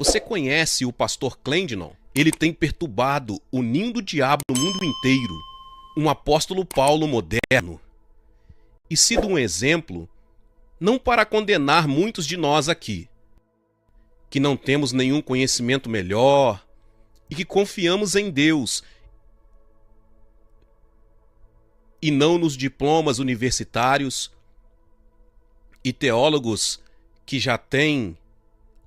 Você conhece o pastor Clendenon? Ele tem perturbado o ninho do diabo no mundo inteiro. Um apóstolo Paulo moderno. E sido um exemplo, não para condenar muitos de nós aqui, que não temos nenhum conhecimento melhor e que confiamos em Deus e não nos diplomas universitários e teólogos que já têm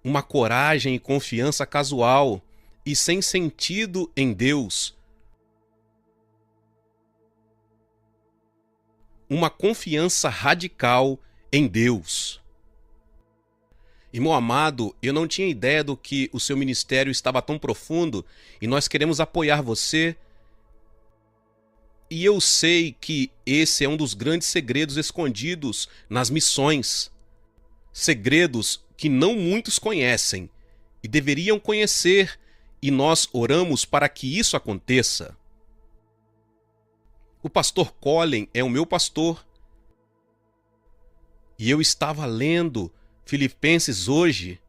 uma coragem e confiança casual e sem sentido em Deus. Uma confiança radical em Deus. Irmão amado, eu não tinha ideia do que o seu ministério estava tão profundo e nós queremos apoiar você. E eu sei que esse é um dos grandes segredos escondidos nas missões. Segredos que não muitos conhecem e deveriam conhecer, e nós oramos para que isso aconteça. O pastor Colin é o meu pastor. E eu estava lendo Filipenses hoje.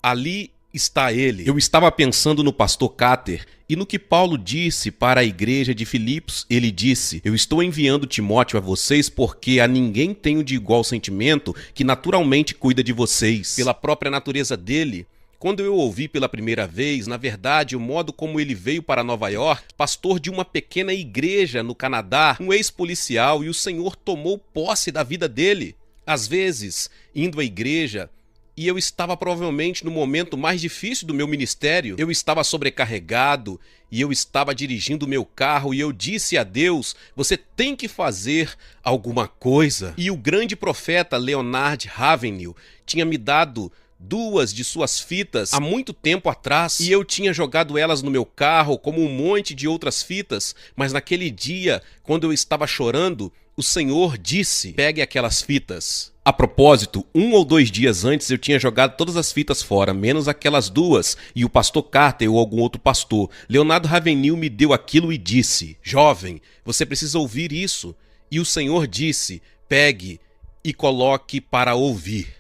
Ali está ele. Eu estava pensando no pastor Cáter e no que Paulo disse para a igreja de Filipos. Ele disse: eu estou enviando Timóteo a vocês porque a ninguém tenho de igual sentimento que naturalmente cuida de vocês. Pela própria natureza dele. Quando eu ouvi pela primeira vez, na verdade, o modo como ele veio para Nova York, pastor de uma pequena igreja no Canadá, um ex-policial, e o Senhor tomou posse da vida dele. Às vezes, indo à igreja, e eu estava provavelmente no momento mais difícil do meu ministério, eu estava sobrecarregado, e eu estava dirigindo o meu carro, e eu disse a Deus: você tem que fazer alguma coisa. E o grande profeta Leonard Ravenhill tinha me dado 2 de suas fitas há muito tempo atrás, e eu tinha jogado elas no meu carro como um monte de outras fitas, mas naquele dia, quando eu estava chorando, o Senhor disse: pegue aquelas fitas. A propósito, 1 ou 2 dias antes eu tinha jogado todas as fitas fora, menos aquelas 2, e o pastor Carter ou algum outro pastor, Leonardo Ravenhill, me deu aquilo e disse: jovem, você precisa ouvir isso. E o Senhor disse: pegue e coloque para ouvir.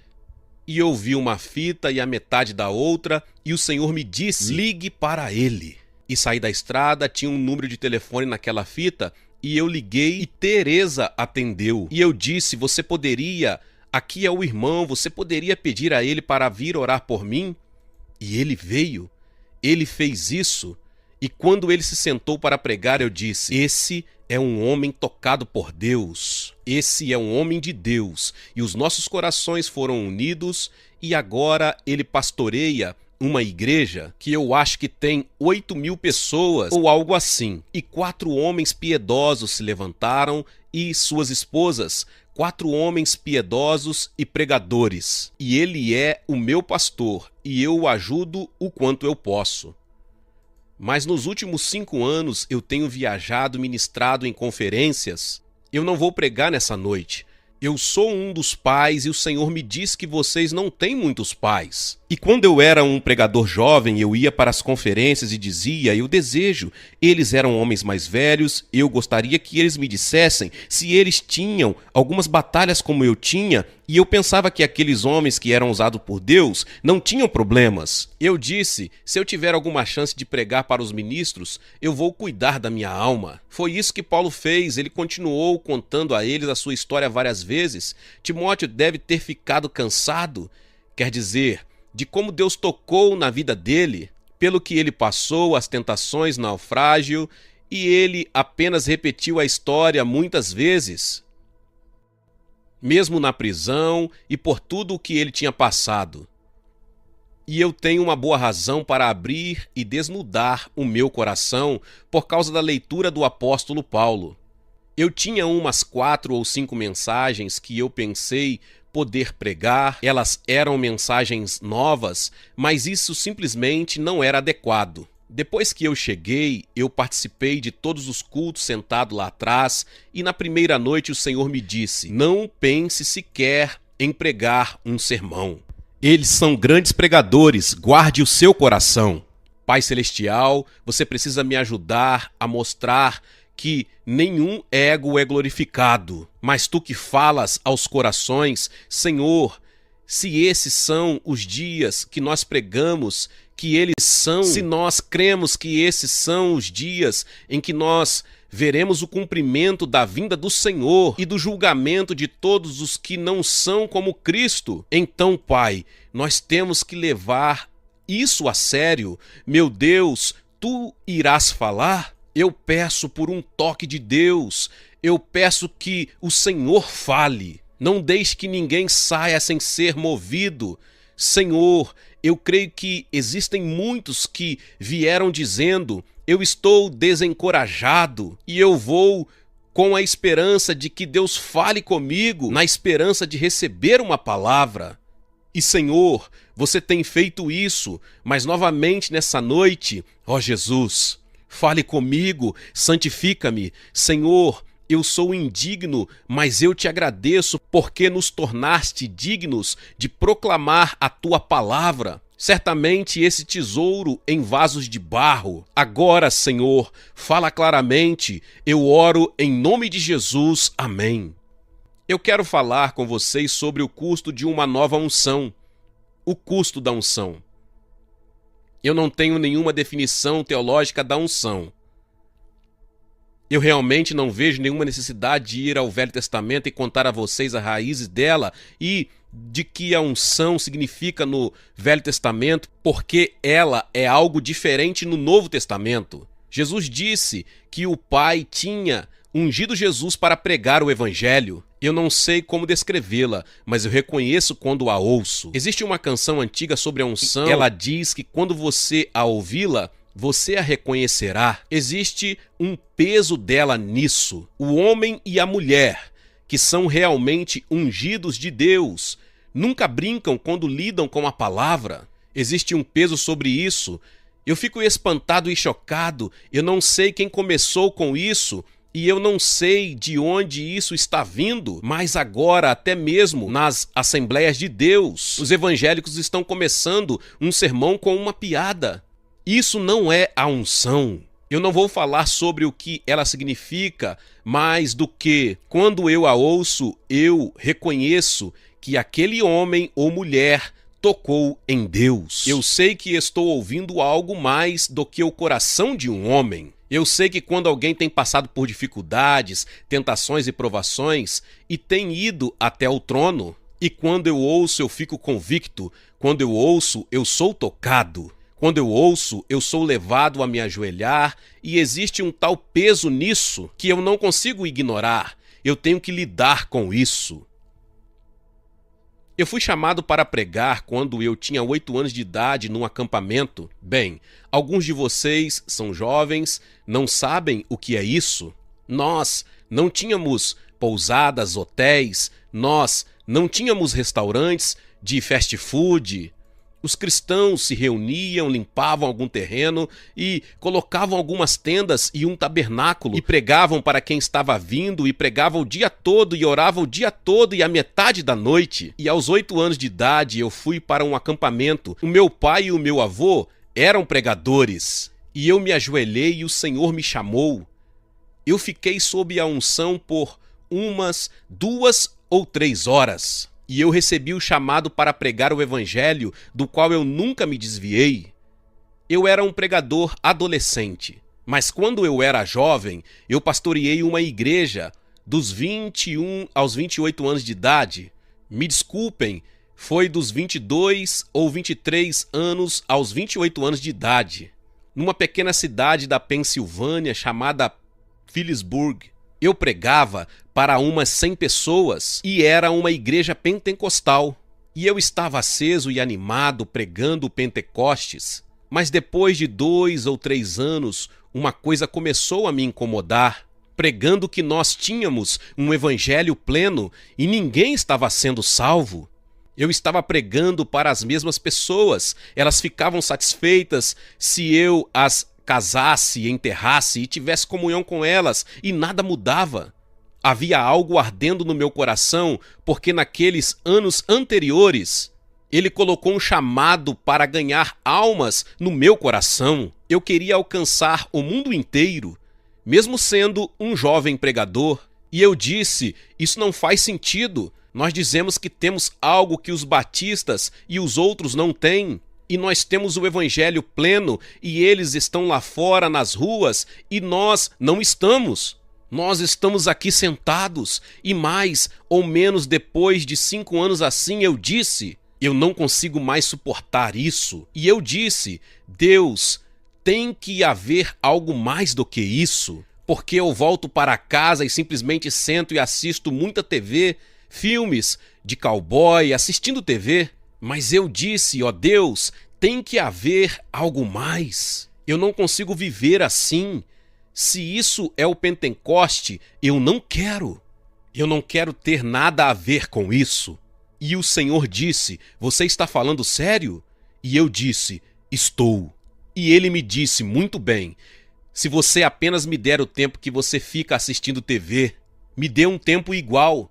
E eu ouvi uma fita e a metade da outra, e o Senhor me disse: ligue para ele. E saí da estrada, tinha um número de telefone naquela fita, e eu liguei e Teresa atendeu. E eu disse: você poderia, aqui é o irmão, você poderia pedir a ele para vir orar por mim? E ele veio, ele fez isso. E quando ele se sentou para pregar, eu disse: esse é um homem tocado por Deus. Esse é um homem de Deus. E os nossos corações foram unidos e agora ele pastoreia uma igreja que eu acho que tem 8.000 pessoas ou algo assim. E 4 homens piedosos se levantaram e suas esposas. 4 homens piedosos e pregadores. E ele é o meu pastor e eu o ajudo o quanto eu posso. Mas nos últimos 5 anos eu tenho viajado, ministrado em conferências. Eu não vou pregar nessa noite. Eu sou um dos pais e o Senhor me diz que vocês não têm muitos pais. E quando eu era um pregador jovem, eu ia para as conferências e dizia: eu desejo. Eles eram homens mais velhos, eu gostaria que eles me dissessem se eles tinham algumas batalhas como eu tinha, e eu pensava que aqueles homens que eram usados por Deus não tinham problemas. Eu disse: se eu tiver alguma chance de pregar para os ministros, eu vou cuidar da minha alma. Foi isso que Paulo fez, ele continuou contando a eles a sua história várias vezes. Timóteo deve ter ficado cansado, quer dizer, de como Deus tocou na vida dele, pelo que ele passou, as tentações, naufrágio, e ele apenas repetiu a história muitas vezes, mesmo na prisão e por tudo o que ele tinha passado. E eu tenho uma boa razão para abrir e desnudar o meu coração por causa da leitura do apóstolo Paulo. Eu tinha umas 4 ou 5 mensagens que eu pensei poder pregar, elas eram mensagens novas, mas isso simplesmente não era adequado. Depois que eu cheguei, eu participei de todos os cultos sentado lá atrás, e na primeira noite o Senhor me disse: não pense sequer em pregar um sermão. Eles são grandes pregadores, guarde o seu coração. Pai Celestial, você precisa me ajudar a mostrar que nenhum ego é glorificado, mas tu que falas aos corações, Senhor, se esses são os dias que nós pregamos que eles são, se nós cremos que esses são os dias em que nós veremos o cumprimento da vinda do Senhor e do julgamento de todos os que não são como Cristo, então, Pai, nós temos que levar isso a sério. Meu Deus, Tu irás falar? Eu peço por um toque de Deus, eu peço que o Senhor fale. Não deixe que ninguém saia sem ser movido. Senhor, eu creio que existem muitos que vieram dizendo: eu estou desencorajado e eu vou com a esperança de que Deus fale comigo, na esperança de receber uma palavra. E Senhor, você tem feito isso, mas novamente nessa noite, ó Jesus, fale comigo, santifica-me. Senhor, eu sou indigno, mas eu te agradeço porque nos tornaste dignos de proclamar a tua palavra. Certamente esse tesouro em vasos de barro. Agora, Senhor, fala claramente. Eu oro em nome de Jesus. Amém. Eu quero falar com vocês sobre o custo de uma nova unção. O custo da unção. Eu não tenho nenhuma definição teológica da unção. Eu realmente não vejo nenhuma necessidade de ir ao Velho Testamento e contar a vocês as raízes dela e de que a unção significa no Velho Testamento, porque ela é algo diferente no Novo Testamento. Jesus disse que o Pai tinha ungido Jesus para pregar o Evangelho. Eu não sei como descrevê-la, mas eu reconheço quando a ouço. Existe uma canção antiga sobre a unção. Ela diz que quando você a ouvi-la, você a reconhecerá. Existe um peso dela nisso. O homem e a mulher, que são realmente ungidos de Deus, nunca brincam quando lidam com a palavra. Existe um peso sobre isso. Eu fico espantado e chocado. Eu não sei quem começou com isso e eu não sei de onde isso está vindo, mas agora, até mesmo nas Assembleias de Deus, os evangélicos estão começando um sermão com uma piada. Isso não é a unção. Eu não vou falar sobre o que ela significa, mais do que, quando eu a ouço, eu reconheço que aquele homem ou mulher tocou em Deus. Eu sei que estou ouvindo algo mais do que o coração de um homem. Eu sei que quando alguém tem passado por dificuldades, tentações e provações e tem ido até o trono, e quando eu ouço eu fico convicto, quando eu ouço eu sou tocado. Quando eu ouço, eu sou levado a me ajoelhar e existe um tal peso nisso que eu não consigo ignorar. Eu tenho que lidar com isso. Eu fui chamado para pregar quando eu tinha 8 anos de idade num acampamento. Bem, alguns de vocês são jovens, não sabem o que é isso. Nós não tínhamos pousadas, hotéis, nós não tínhamos restaurantes de fast food. Os cristãos se reuniam, limpavam algum terreno e colocavam algumas tendas e um tabernáculo e pregavam para quem estava vindo e pregavam o dia todo e oravam o dia todo e a metade da noite. E aos 8 anos de idade eu fui para um acampamento. O meu pai e o meu avô eram pregadores e eu me ajoelhei e o Senhor me chamou. Eu fiquei sob a unção por umas 2 ou 3 horas. E eu recebi o chamado para pregar o evangelho, do qual eu nunca me desviei. Eu era um pregador adolescente, mas quando eu era jovem, eu pastoreei uma igreja dos 21 aos 28 anos de idade. Me desculpem, foi dos 22 ou 23 anos aos 28 anos de idade, numa pequena cidade da Pensilvânia chamada Phillipsburg. Eu pregava para umas 100 pessoas e era uma igreja pentecostal. E eu estava aceso e animado pregando o Pentecostes. Mas depois de 2 ou 3 anos, uma coisa começou a me incomodar. Pregando que nós tínhamos um evangelho pleno e ninguém estava sendo salvo. Eu estava pregando para as mesmas pessoas. Elas ficavam satisfeitas se eu as casasse, enterrasse e tivesse comunhão com elas, e nada mudava. Havia algo ardendo no meu coração, porque naqueles anos anteriores, ele colocou um chamado para ganhar almas no meu coração. Eu queria alcançar o mundo inteiro, mesmo sendo um jovem pregador. E eu disse, isso não faz sentido. Nós dizemos que temos algo que os batistas e os outros não têm. E nós temos o evangelho pleno e eles estão lá fora nas ruas e nós não estamos. Nós estamos aqui sentados e mais ou menos depois de 5 anos assim eu disse, eu não consigo mais suportar isso. E eu disse, Deus, tem que haver algo mais do que isso. Porque eu volto para casa e simplesmente sento e assisto muita TV, filmes de cowboy, assistindo TV. Mas eu disse, ó Deus, tem que haver algo mais. Eu não consigo viver assim. Se isso é o Pentecoste, eu não quero. Eu não quero ter nada a ver com isso. E o Senhor disse, você está falando sério? E eu disse, estou. E ele me disse, muito bem, se você apenas me der o tempo que você fica assistindo TV, me dê um tempo igual.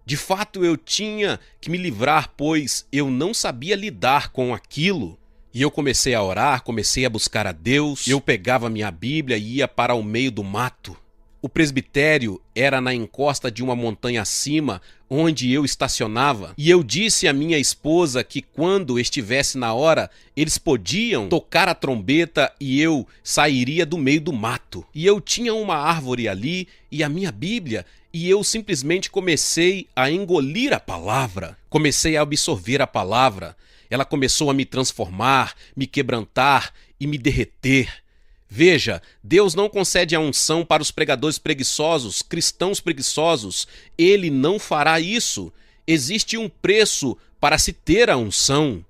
De fato, eu tinha que me livrar, pois eu não sabia lidar com aquilo. E eu comecei a orar, comecei a buscar a Deus, eu pegava minha Bíblia e ia para o meio do mato. O presbitério era na encosta de uma montanha acima, onde eu estacionava, e eu disse à minha esposa que quando estivesse na hora, eles podiam tocar a trombeta e eu sairia do meio do mato. E eu tinha uma árvore ali e a minha Bíblia, e eu simplesmente comecei a engolir a palavra, comecei a absorver a palavra. Ela começou a me transformar, me quebrantar e me derreter. Veja, Deus não concede a unção para os pregadores preguiçosos, cristãos preguiçosos. Ele não fará isso. Existe um preço para se ter a unção.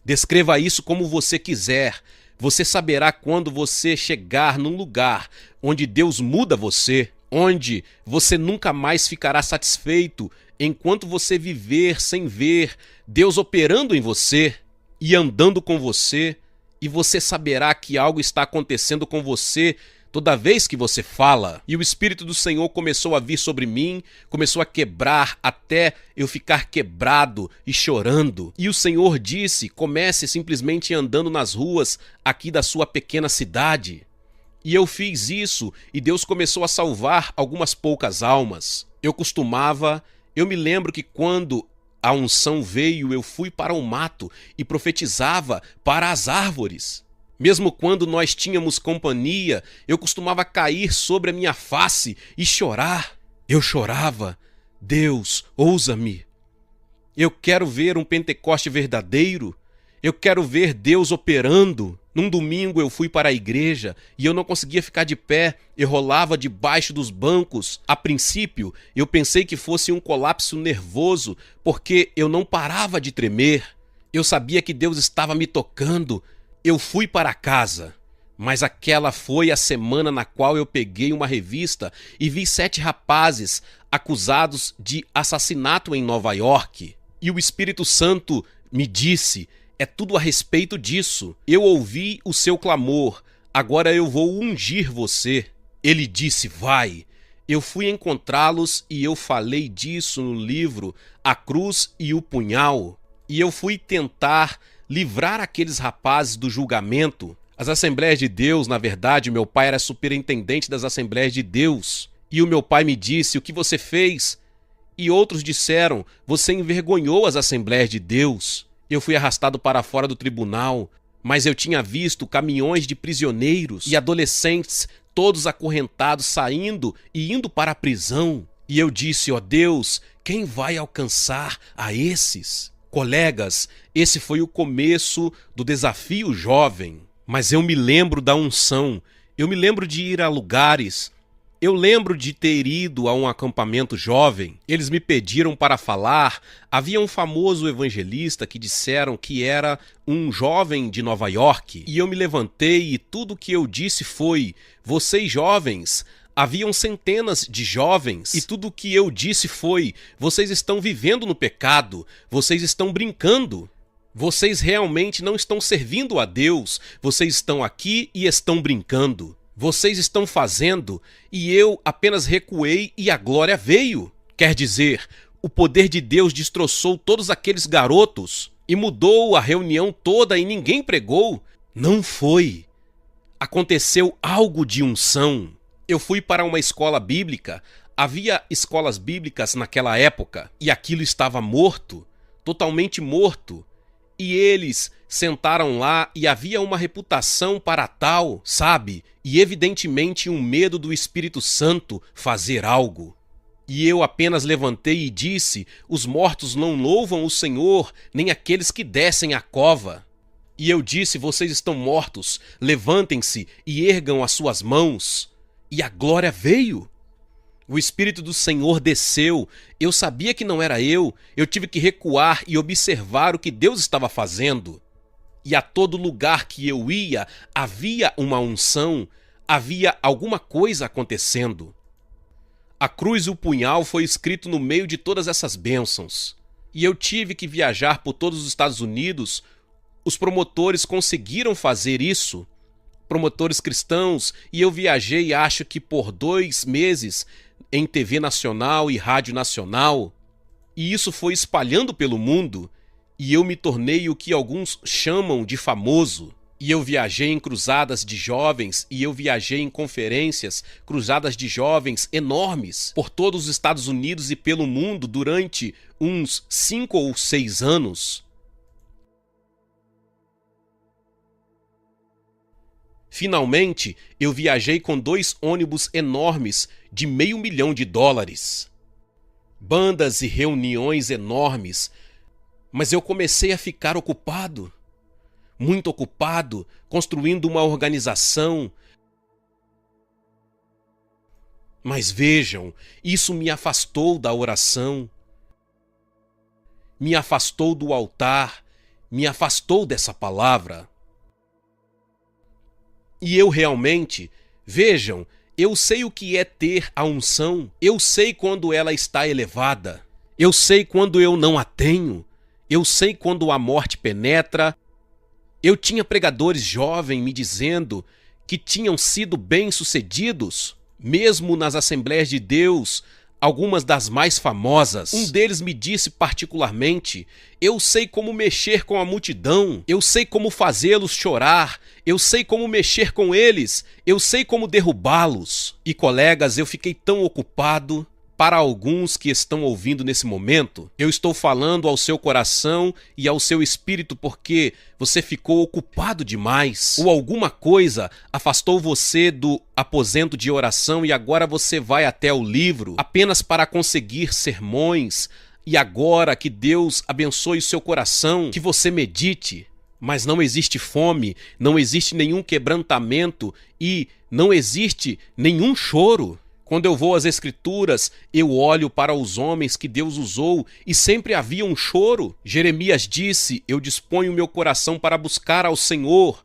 Descreva isso como você quiser. Você saberá quando você chegar num lugar onde Deus muda você, onde você nunca mais ficará satisfeito enquanto você viver sem ver Deus operando em você e andando com você. E você saberá que algo está acontecendo com você toda vez que você fala. E o Espírito do Senhor começou a vir sobre mim, começou a quebrar até eu ficar quebrado e chorando. E o Senhor disse, comece simplesmente andando nas ruas aqui da sua pequena cidade. E eu fiz isso e Deus começou a salvar algumas poucas almas. Eu me lembro que quando a unção veio, eu fui para o mato e profetizava para as árvores. Mesmo quando nós tínhamos companhia, eu costumava cair sobre a minha face e chorar. Eu chorava, Deus, ousa-me. Eu quero ver um Pentecoste verdadeiro. Eu quero ver Deus operando. Num domingo eu fui para a igreja e eu não conseguia ficar de pé, eu rolava debaixo dos bancos. A princípio, eu pensei que fosse um colapso nervoso, porque eu não parava de tremer. Eu sabia que Deus estava me tocando. Eu fui para casa, mas aquela foi a semana na qual eu peguei uma revista e vi 7 rapazes acusados de assassinato em Nova York. E o Espírito Santo me disse, é tudo a respeito disso. Eu ouvi o seu clamor, agora eu vou ungir você. Ele disse, vai. Eu fui encontrá-los e eu falei disso no livro A Cruz e o Punhal. E eu fui tentar livrar aqueles rapazes do julgamento. As Assembleias de Deus, na verdade, meu pai era superintendente das Assembleias de Deus. E o meu pai me disse, o que você fez? E outros disseram, você envergonhou as Assembleias de Deus. Eu fui arrastado para fora do tribunal, mas eu tinha visto caminhões de prisioneiros e adolescentes todos acorrentados saindo e indo para a prisão. E eu disse, ó Deus, quem vai alcançar a esses? Colegas, esse foi o começo do desafio jovem. Mas eu me lembro da unção, eu me lembro de ir a lugares. Eu lembro de ter ido a um acampamento jovem, eles me pediram para falar, havia um famoso evangelista que disseram que era um jovem de Nova York, e eu me levantei e tudo que eu disse foi, vocês jovens, haviam centenas de jovens, e tudo que eu disse foi, vocês estão vivendo no pecado, vocês estão brincando. Vocês realmente não estão servindo a Deus, vocês estão aqui e estão brincando. Vocês estão fazendo e eu apenas recuei e a glória veio. Quer dizer, o poder de Deus destroçou todos aqueles garotos e mudou a reunião toda e ninguém pregou. Não foi. Aconteceu algo de unção. Eu fui para uma escola bíblica, Havia escolas bíblicas naquela época e aquilo estava morto, totalmente morto. E eles sentaram lá e havia uma reputação para tal, sabe? E evidentemente um medo do Espírito Santo fazer algo. E eu apenas levantei e disse: os mortos não louvam o Senhor, nem aqueles que descem à cova. E eu disse: vocês estão mortos, levantem-se e ergam as suas mãos. E a glória veio. O Espírito do Senhor desceu. Eu sabia que não era eu tive que recuar e observar o que Deus estava fazendo. E a todo lugar que eu ia, havia uma unção, havia alguma coisa acontecendo. A cruz e o punhal foi escrito no meio de todas essas bênçãos. E eu tive que viajar por todos os Estados Unidos. Os promotores conseguiram fazer isso, promotores cristãos, e eu viajei acho que por 2 meses em TV nacional e rádio nacional. E isso foi espalhando pelo mundo, e eu me tornei o que alguns chamam de famoso. E eu viajei em cruzadas de jovens, e eu viajei em conferências, cruzadas de jovens enormes, por todos os Estados Unidos e pelo mundo durante uns 5 ou 6 anos. Finalmente, eu viajei com 2 ônibus enormes de $500 mil. Bandas e reuniões enormes, mas eu comecei a ficar ocupado. Muito ocupado, construindo uma organização. Mas vejam, isso me afastou da oração, me afastou do altar, me afastou dessa palavra. E eu realmente, vejam, eu sei o que é ter a unção, eu sei quando ela está elevada, eu sei quando eu não a tenho, eu sei quando a morte penetra. Eu tinha pregadores jovens me dizendo que tinham sido bem-sucedidos, mesmo nas Assembleias de Deus, algumas das mais famosas. Um deles me disse particularmente: eu sei como mexer com a multidão, eu sei como fazê-los chorar, eu sei como mexer com eles, eu sei como derrubá-los. E colegas, eu fiquei tão ocupado. Para alguns que estão ouvindo nesse momento, eu estou falando ao seu coração e ao seu espírito porque você ficou ocupado demais. Ou alguma coisa afastou você do aposento de oração e agora você vai até o livro apenas para conseguir sermões. E agora que Deus abençoe o seu coração, que você medite. Mas não existe fome, não existe nenhum quebrantamento e não existe nenhum choro. Quando eu vou às Escrituras, eu olho para os homens que Deus usou e sempre havia um choro. Jeremias disse: eu disponho meu coração para buscar ao Senhor.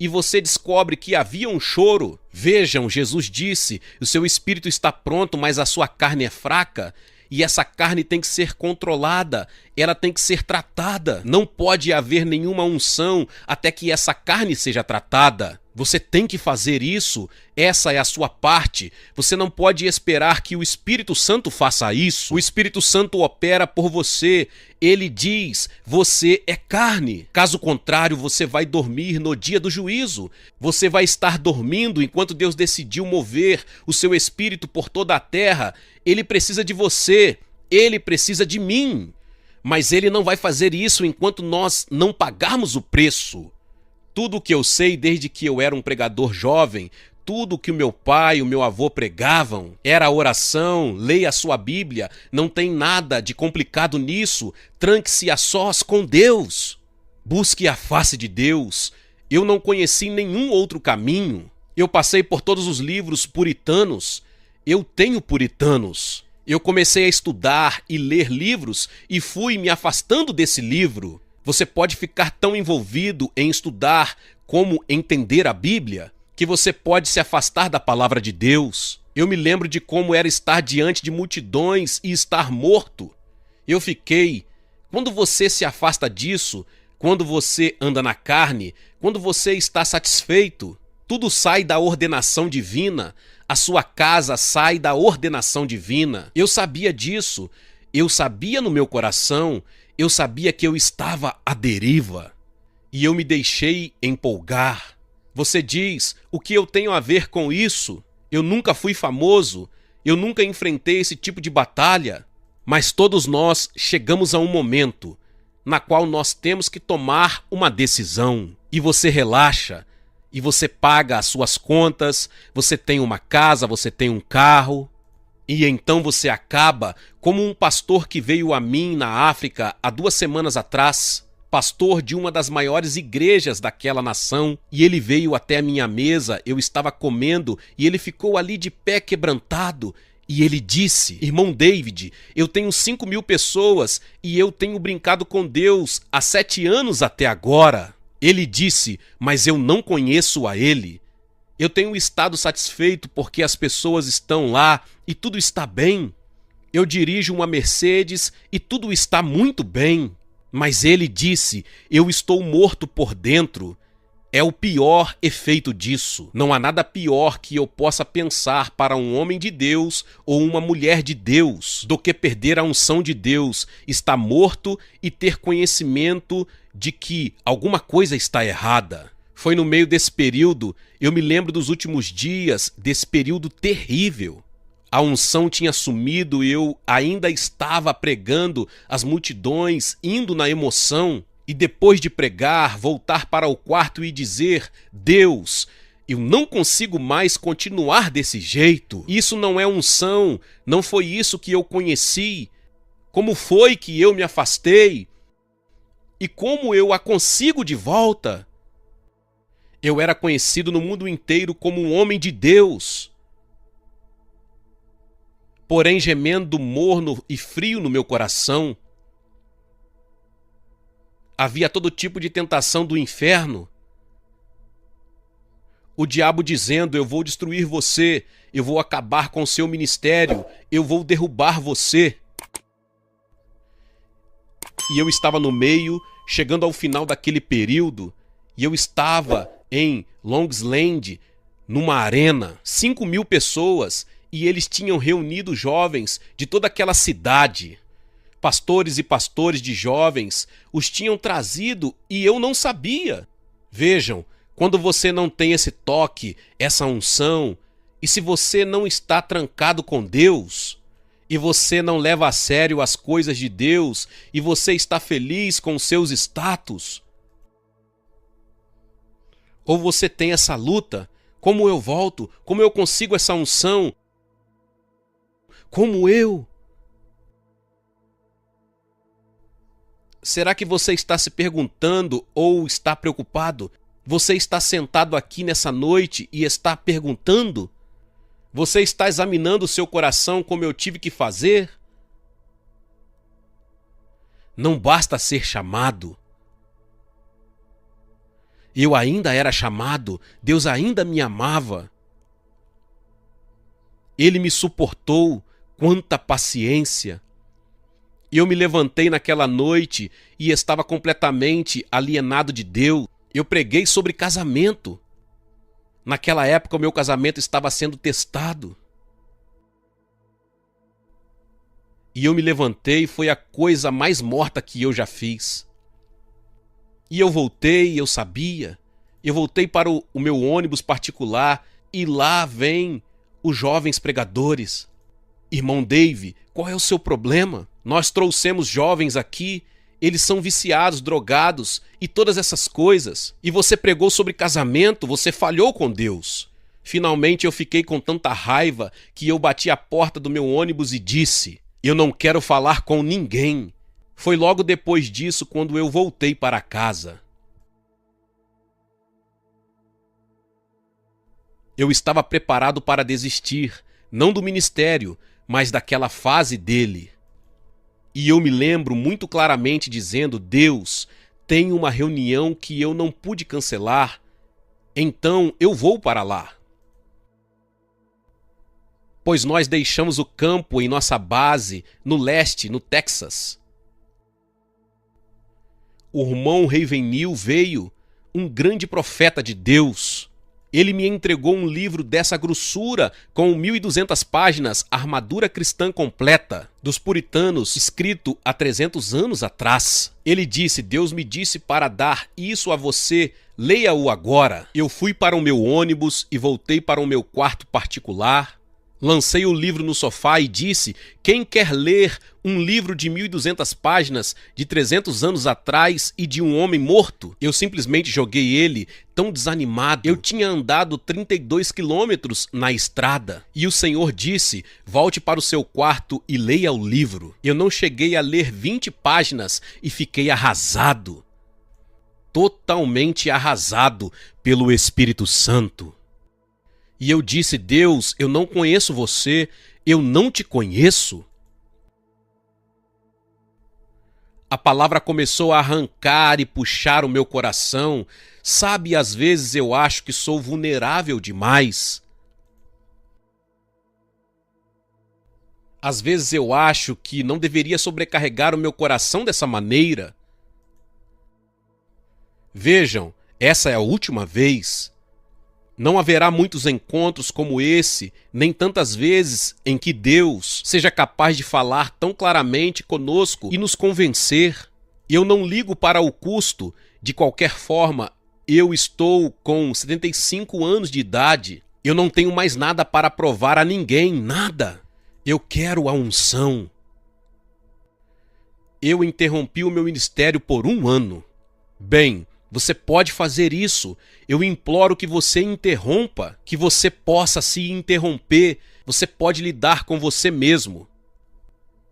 E você descobre que havia um choro. Vejam, Jesus disse: o seu espírito está pronto, mas a sua carne é fraca. E essa carne tem que ser controlada, ela tem que ser tratada. Não pode haver nenhuma unção até que essa carne seja tratada. Você tem que fazer isso, essa é a sua parte. Você não pode esperar que o Espírito Santo faça isso. O Espírito Santo opera por você. Ele diz: você é carne. Caso contrário, você vai dormir no dia do juízo. Você vai estar dormindo enquanto Deus decidiu mover o seu Espírito por toda a terra. Ele precisa de você, ele precisa de mim. Mas ele não vai fazer isso enquanto nós não pagarmos o preço. Tudo o que eu sei desde que eu era um pregador jovem, tudo o que o meu pai e o meu avô pregavam, era a oração, leia a sua Bíblia, não tem nada de complicado nisso, tranque-se a sós com Deus. Busque a face de Deus. Eu não conheci nenhum outro caminho. Eu passei por todos os livros puritanos. Eu tenho puritanos. Eu comecei a estudar e ler livros e fui me afastando desse livro. Você pode ficar tão envolvido em estudar como entender a Bíblia que você pode se afastar da palavra de Deus. Eu me lembro de como era estar diante de multidões e estar morto. Eu fiquei. Quando você se afasta disso, quando você anda na carne, quando você está satisfeito, tudo sai da ordenação divina, a sua casa sai da ordenação divina. Eu sabia disso, eu sabia no meu coração. Eu sabia que eu estava à deriva e eu me deixei empolgar. Você diz: o que eu tenho a ver com isso? Eu nunca fui famoso, Eu nunca enfrentei esse tipo de batalha. Mas todos nós chegamos a um momento na qual nós temos que tomar uma decisão. E você relaxa, e você paga as suas contas, você tem uma casa, você tem um carro. E então você acaba como um pastor que veio a mim na África há 2 semanas atrás, pastor de uma das maiores igrejas daquela nação, e ele veio até a minha mesa, eu estava comendo, e ele ficou ali de pé quebrantado, e ele disse: irmão David, eu tenho 5.000 pessoas e eu tenho brincado com Deus há 7 anos até agora. Ele disse: mas eu não conheço a ele. Eu tenho estado satisfeito porque as pessoas estão lá e tudo está bem. Eu dirijo uma Mercedes e tudo está muito bem. Mas ele disse: eu estou morto por dentro. É o pior efeito disso. Não há nada pior que eu possa pensar para um homem de Deus ou uma mulher de Deus do que perder a unção de Deus, estar morto e ter conhecimento de que alguma coisa está errada. Foi no meio desse período, eu me lembro dos últimos dias, desse período terrível. A unção tinha sumido e eu ainda estava pregando as multidões, indo na emoção. E depois de pregar, voltar para o quarto e dizer: Deus, eu não consigo mais continuar desse jeito. Isso não é unção, não foi isso que eu conheci. Como foi que eu me afastei? E como eu a consigo de volta? Eu era conhecido no mundo inteiro como um homem de Deus. Porém, gemendo morno e frio no meu coração, havia todo tipo de tentação do inferno. O diabo dizendo: eu vou destruir você, eu vou acabar com o seu ministério, eu vou derrubar você. E eu estava no meio, chegando ao final daquele período, e eu estava em Longsland, numa arena, 5.000 pessoas, e eles tinham reunido jovens de toda aquela cidade. Pastores e pastores de jovens os tinham trazido e eu não sabia. Vejam, quando você não tem esse toque, essa unção, e se você não está trancado com Deus, e você não leva a sério as coisas de Deus, e você está feliz com seus status, ou você tem essa luta: como eu volto? Como eu consigo essa unção? Como eu? Será que você está se perguntando ou está preocupado? Você está sentado aqui nessa noite e está perguntando? Você está examinando o seu coração como eu tive que fazer? Não basta ser chamado. Eu ainda era chamado, Deus ainda me amava. Ele me suportou, quanta paciência. Eu me levantei naquela noite e estava completamente alienado de Deus. Eu preguei sobre casamento. Naquela época o meu casamento estava sendo testado. E eu me levantei, foi a coisa mais morta que eu já fiz. E eu voltei, eu sabia. Eu voltei para o meu ônibus particular e lá vem os jovens pregadores. Irmão Dave, qual é o seu problema? Nós trouxemos jovens aqui, eles são viciados, drogados e todas essas coisas. E você pregou sobre casamento, você falhou com Deus. Finalmente eu fiquei com tanta raiva que eu bati a porta do meu ônibus e disse: eu não quero falar com ninguém. Foi logo depois disso quando eu voltei para casa. Eu estava preparado para desistir, não do ministério, mas daquela fase dele. E eu me lembro muito claramente dizendo: Deus, tem uma reunião que eu não pude cancelar, então eu vou para lá. Pois nós deixamos o campo em nossa base no leste, no Texas. O irmão Ravenhill veio, um grande profeta de Deus. Ele me entregou um livro dessa grossura com 1.200 páginas, Armadura Cristã Completa, dos puritanos, escrito há 300 anos atrás. Ele disse: Deus me disse para dar isso a você, leia-o agora. Eu fui para o meu ônibus e voltei para o meu quarto particular. Lancei o livro no sofá e disse: quem quer ler um livro de 1.200 páginas, de 300 anos atrás e de um homem morto? Eu simplesmente joguei ele, tão desanimado. Eu tinha andado 32 quilômetros na estrada. E o Senhor disse: volte para o seu quarto e leia o livro. Eu não cheguei a ler 20 páginas e fiquei arrasado. Totalmente arrasado pelo Espírito Santo. E eu disse: Deus, eu não conheço você, eu não te conheço. A palavra começou a arrancar e puxar o meu coração. Sabe, às vezes eu acho que sou vulnerável demais. Às vezes eu acho que não deveria sobrecarregar o meu coração dessa maneira. Vejam, essa é a última vez. Não haverá muitos encontros como esse, nem tantas vezes em que Deus seja capaz de falar tão claramente conosco e nos convencer. Eu não ligo para o custo. De qualquer forma, eu estou com 75 anos de idade. Eu não tenho mais nada para provar a ninguém, nada. Eu quero a unção. Eu interrompi o meu ministério por 1 ano. Bem, você pode fazer isso. Eu imploro que você interrompa, que você possa se interromper. Você pode lidar com você mesmo.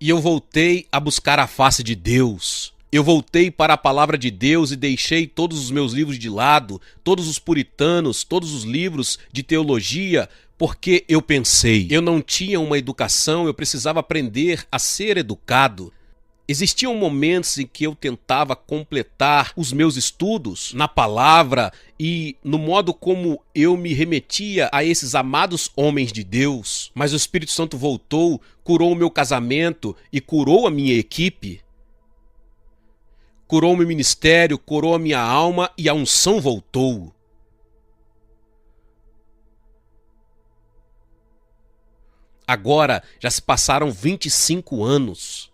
E eu voltei a buscar a face de Deus. Eu voltei para a palavra de Deus e deixei todos os meus livros de lado, todos os puritanos, todos os livros de teologia, porque eu pensei, eu não tinha uma educação, eu precisava aprender a ser educado. Existiam momentos em que eu tentava completar os meus estudos na palavra e no modo como eu me remetia a esses amados homens de Deus, mas o Espírito Santo voltou, curou o meu casamento e curou a minha equipe. Curou o meu ministério, curou a minha alma e a unção voltou. Agora já se passaram 25 anos.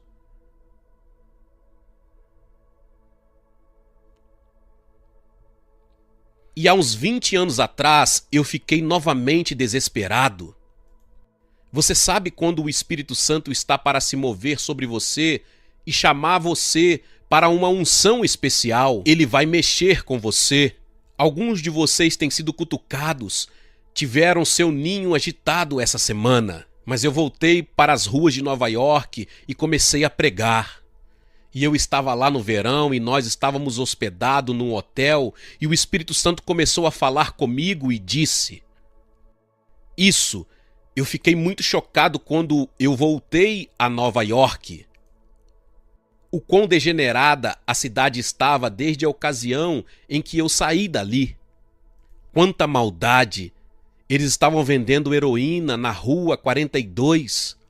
E há uns 20 anos atrás, eu fiquei novamente desesperado. Você sabe quando o Espírito Santo está para se mover sobre você e chamar você para uma unção especial? Ele vai mexer com você. Alguns de vocês têm sido cutucados, tiveram seu ninho agitado essa semana. Mas eu voltei para as ruas de Nova York e comecei a pregar. E eu estava lá no verão e nós estávamos hospedados num hotel e o Espírito Santo começou a falar comigo e disse: isso, eu fiquei muito chocado quando eu voltei a Nova York. O quão degenerada a cidade estava desde a ocasião em que eu saí dali. Quanta maldade! Eles estavam vendendo heroína na Rua 42.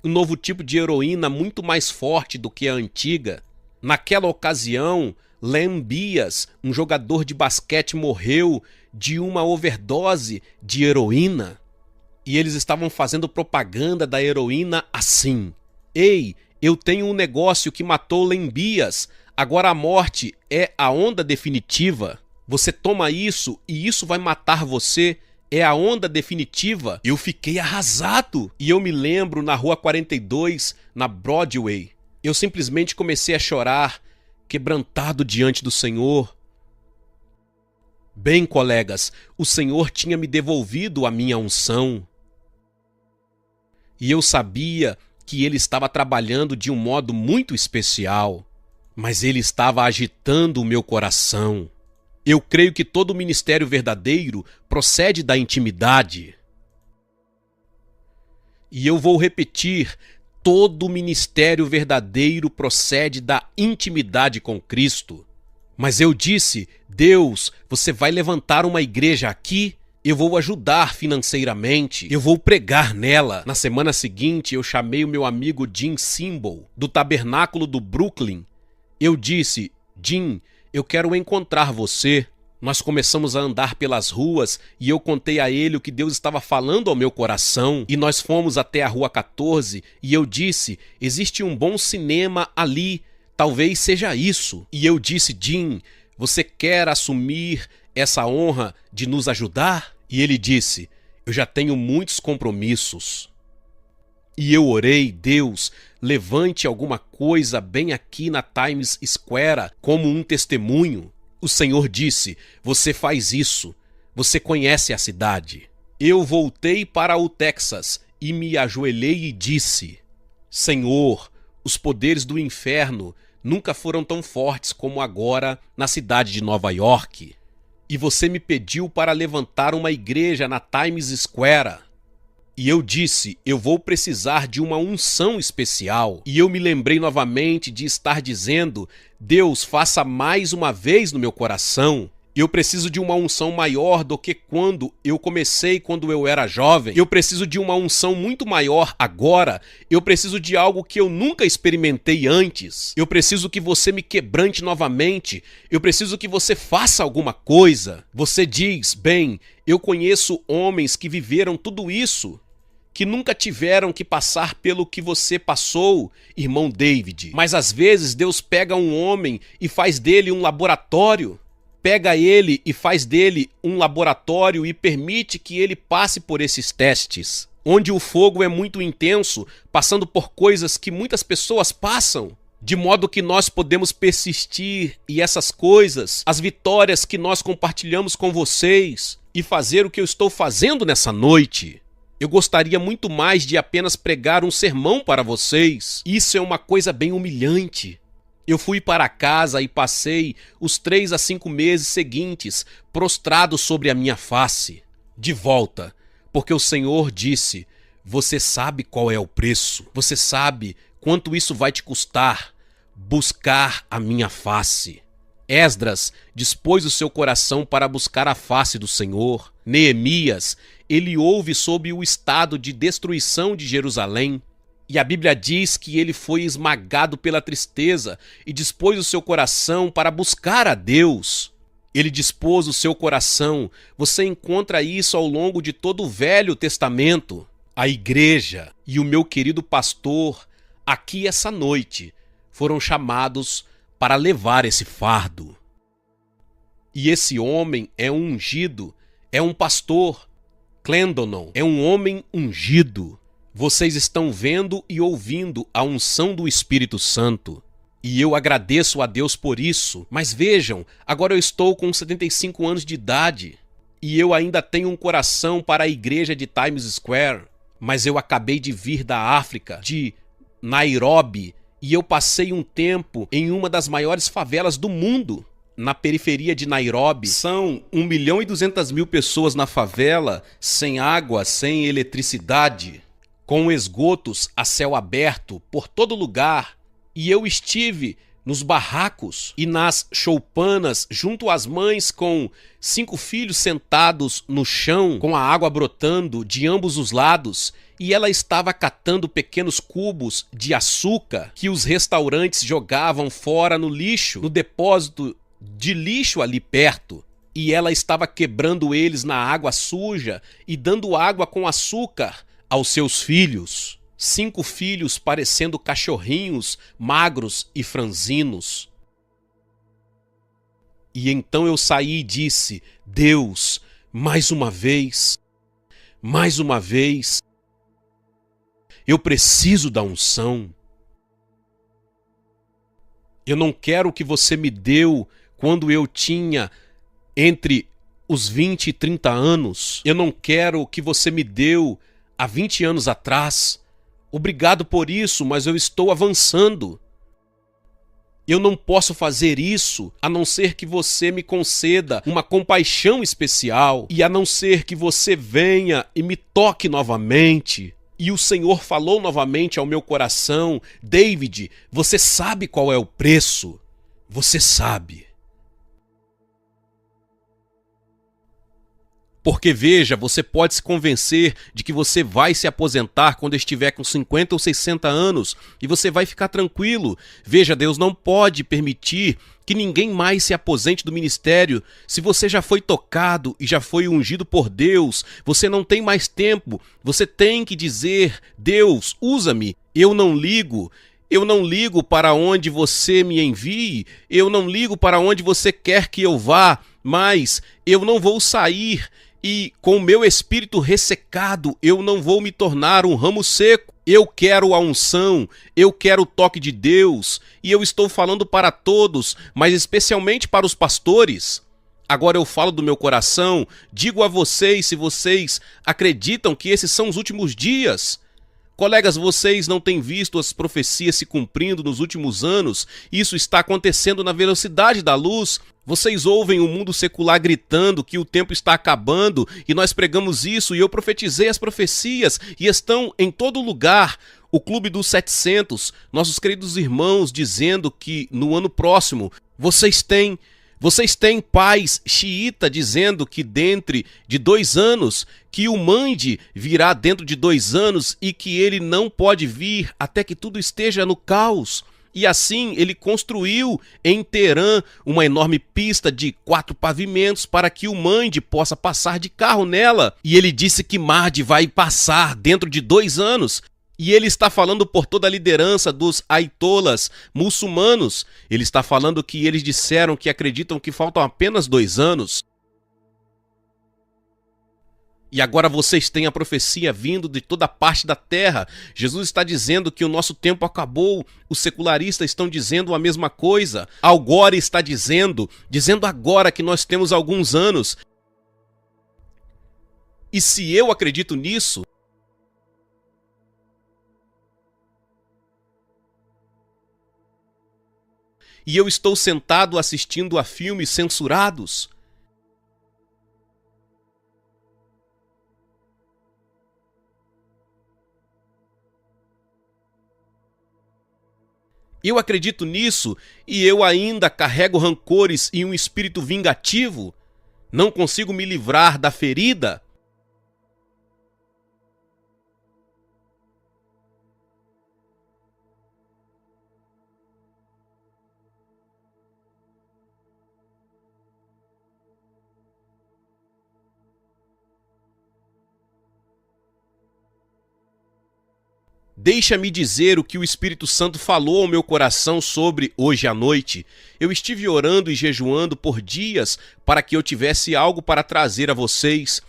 Um novo tipo de heroína muito mais forte do que a antiga. Naquela ocasião, Len Bias, um jogador de basquete, morreu de uma overdose de heroína. E eles estavam fazendo propaganda da heroína assim: ei, eu tenho um negócio que matou Len Bias, agora a morte é a onda definitiva. Você toma isso e isso vai matar você. É a onda definitiva. Eu fiquei arrasado. E eu me lembro na Rua 42, na Broadway. Eu simplesmente comecei a chorar, quebrantado diante do Senhor. Bem, colegas, o Senhor tinha me devolvido a minha unção. E eu sabia que Ele estava trabalhando de um modo muito especial. Mas Ele estava agitando o meu coração. Eu creio que todo ministério verdadeiro procede da intimidade. E eu vou repetir, todo ministério verdadeiro procede da intimidade com Cristo. Mas eu disse: Deus, você vai levantar uma igreja aqui? Eu vou ajudar financeiramente, eu vou pregar nela. Na semana seguinte, eu chamei o meu amigo Jim Simbal, do Tabernáculo do Brooklyn. Eu disse: Jim, eu quero encontrar você. Nós começamos a andar pelas ruas e eu contei a ele o que Deus estava falando ao meu coração. E nós fomos até a Rua 14 e eu disse: existe um bom cinema ali, talvez seja isso. E eu disse: Jim, você quer assumir essa honra de nos ajudar? E ele disse: Eu já tenho muitos compromissos. E eu orei, Deus, levante alguma coisa bem aqui na Times Square como um testemunho. O Senhor disse, você faz isso, você conhece a cidade. Eu voltei para o Texas e me ajoelhei e disse, Senhor, os poderes do inferno nunca foram tão fortes como agora na cidade de Nova York. E você me pediu para levantar uma igreja na Times Square. E eu disse, eu vou precisar de uma unção especial. E eu me lembrei novamente de estar dizendo, Deus, faça mais uma vez no meu coração. Eu preciso de uma unção maior do que quando eu comecei, quando eu era jovem. Eu preciso de uma unção muito maior agora. Eu preciso de algo que eu nunca experimentei antes. Eu preciso que você me quebrante novamente. Eu preciso que você faça alguma coisa. Você diz, bem, eu conheço homens que viveram tudo isso, que nunca tiveram que passar pelo que você passou, irmão David. Mas às vezes Deus pega um homem e faz dele um laboratório. Pega ele e faz dele um laboratório e permite que ele passe por esses testes, onde o fogo é muito intenso, passando por coisas que muitas pessoas passam, de modo que nós podemos persistir e essas coisas, as vitórias que nós compartilhamos com vocês e fazer o que eu estou fazendo nessa noite. Eu gostaria muito mais de apenas pregar um sermão para vocês. Isso é uma coisa bem humilhante. Eu fui para casa e passei os 3 a 5 meses seguintes prostrado sobre a minha face, de volta, porque o Senhor disse, você sabe qual é o preço, você sabe quanto isso vai te custar, buscar a minha face. Esdras dispôs o seu coração para buscar a face do Senhor. Neemias, ele ouve sobre o estado de destruição de Jerusalém. E a Bíblia diz que ele foi esmagado pela tristeza e dispôs o seu coração para buscar a Deus. Ele dispôs o seu coração. Você encontra isso ao longo de todo o Velho Testamento. A igreja e o meu querido pastor, aqui essa noite, foram chamados para levar esse fardo. E esse homem é um ungido, é um pastor. Clendonon é um homem ungido. Vocês estão vendo e ouvindo a unção do Espírito Santo. E eu agradeço a Deus por isso. Mas vejam, agora eu estou com 75 anos de idade. E eu ainda tenho um coração para a igreja de Times Square. Mas eu acabei de vir da África, de Nairobi. E eu passei um tempo em uma das maiores favelas do mundo. Na periferia de Nairobi, são 1.200.000 pessoas na favela, sem água, sem eletricidade, com esgotos a céu aberto por todo lugar. E eu estive nos barracos e nas choupanas junto às mães com 5 filhos sentados no chão, com a água brotando de ambos os lados, e ela estava catando pequenos cubos de açúcar que os restaurantes jogavam fora no lixo, no depósito de lixo ali perto. E ela estava quebrando eles na água suja e dando água com açúcar aos seus filhos. 5 filhos parecendo cachorrinhos, magros e franzinos. E então eu saí e disse, Deus, mais uma vez, eu preciso da unção. Eu não quero o que você me deu quando eu tinha entre os 20 e 30 anos. Eu não quero o que você me deu há 20 anos atrás. Obrigado por isso, mas eu estou avançando. Eu não posso fazer isso a não ser que você me conceda uma compaixão especial e a não ser que você venha e me toque novamente. E o Senhor falou novamente ao meu coração, David, você sabe qual é o preço? Você sabe. Porque veja, você pode se convencer de que você vai se aposentar quando estiver com 50 ou 60 anos e você vai ficar tranquilo. Veja, Deus não pode permitir que ninguém mais se aposente do ministério. Se você já foi tocado e já foi ungido por Deus, você não tem mais tempo. Você tem que dizer, Deus, usa-me. Eu não ligo para onde você me envie. Eu não ligo para onde você quer que eu vá, mas eu não vou sair. E com o meu espírito ressecado, eu não vou me tornar um ramo seco. Eu quero a unção, eu quero o toque de Deus, e eu estou falando para todos, mas especialmente para os pastores. Agora eu falo do meu coração, digo a vocês se vocês acreditam que esses são os últimos dias. Colegas, vocês não têm visto as profecias se cumprindo nos últimos anos? Isso está acontecendo na velocidade da luz. Vocês ouvem o mundo secular gritando que o tempo está acabando e nós pregamos isso e eu profetizei as profecias e estão em todo lugar. O Clube dos 700, nossos queridos irmãos dizendo que no ano próximo vocês têm pais xiita dizendo que dentro de 2 anos, que o Mahdi virá dentro de 2 anos e que ele não pode vir até que tudo esteja no caos. E assim ele construiu em Teherã uma enorme pista de 4 pavimentos para que o Mahdi possa passar de carro nela. E ele disse que Mahdi vai passar dentro de 2 anos. E ele está falando por toda a liderança dos aitolas muçulmanos. Ele está falando que eles disseram que acreditam que faltam apenas 2 anos. E agora vocês têm a profecia vindo de toda parte da terra. Jesus está dizendo que o nosso tempo acabou. Os secularistas estão dizendo a mesma coisa. Al Gore está dizendo agora que nós temos alguns anos. E se eu acredito nisso, e eu estou sentado assistindo a filmes censurados, eu acredito nisso e eu ainda carrego rancores e um espírito vingativo, não consigo me livrar da ferida. Deixa-me dizer o que o Espírito Santo falou ao meu coração sobre hoje à noite. Eu estive orando e jejuando por dias para que eu tivesse algo para trazer a vocês.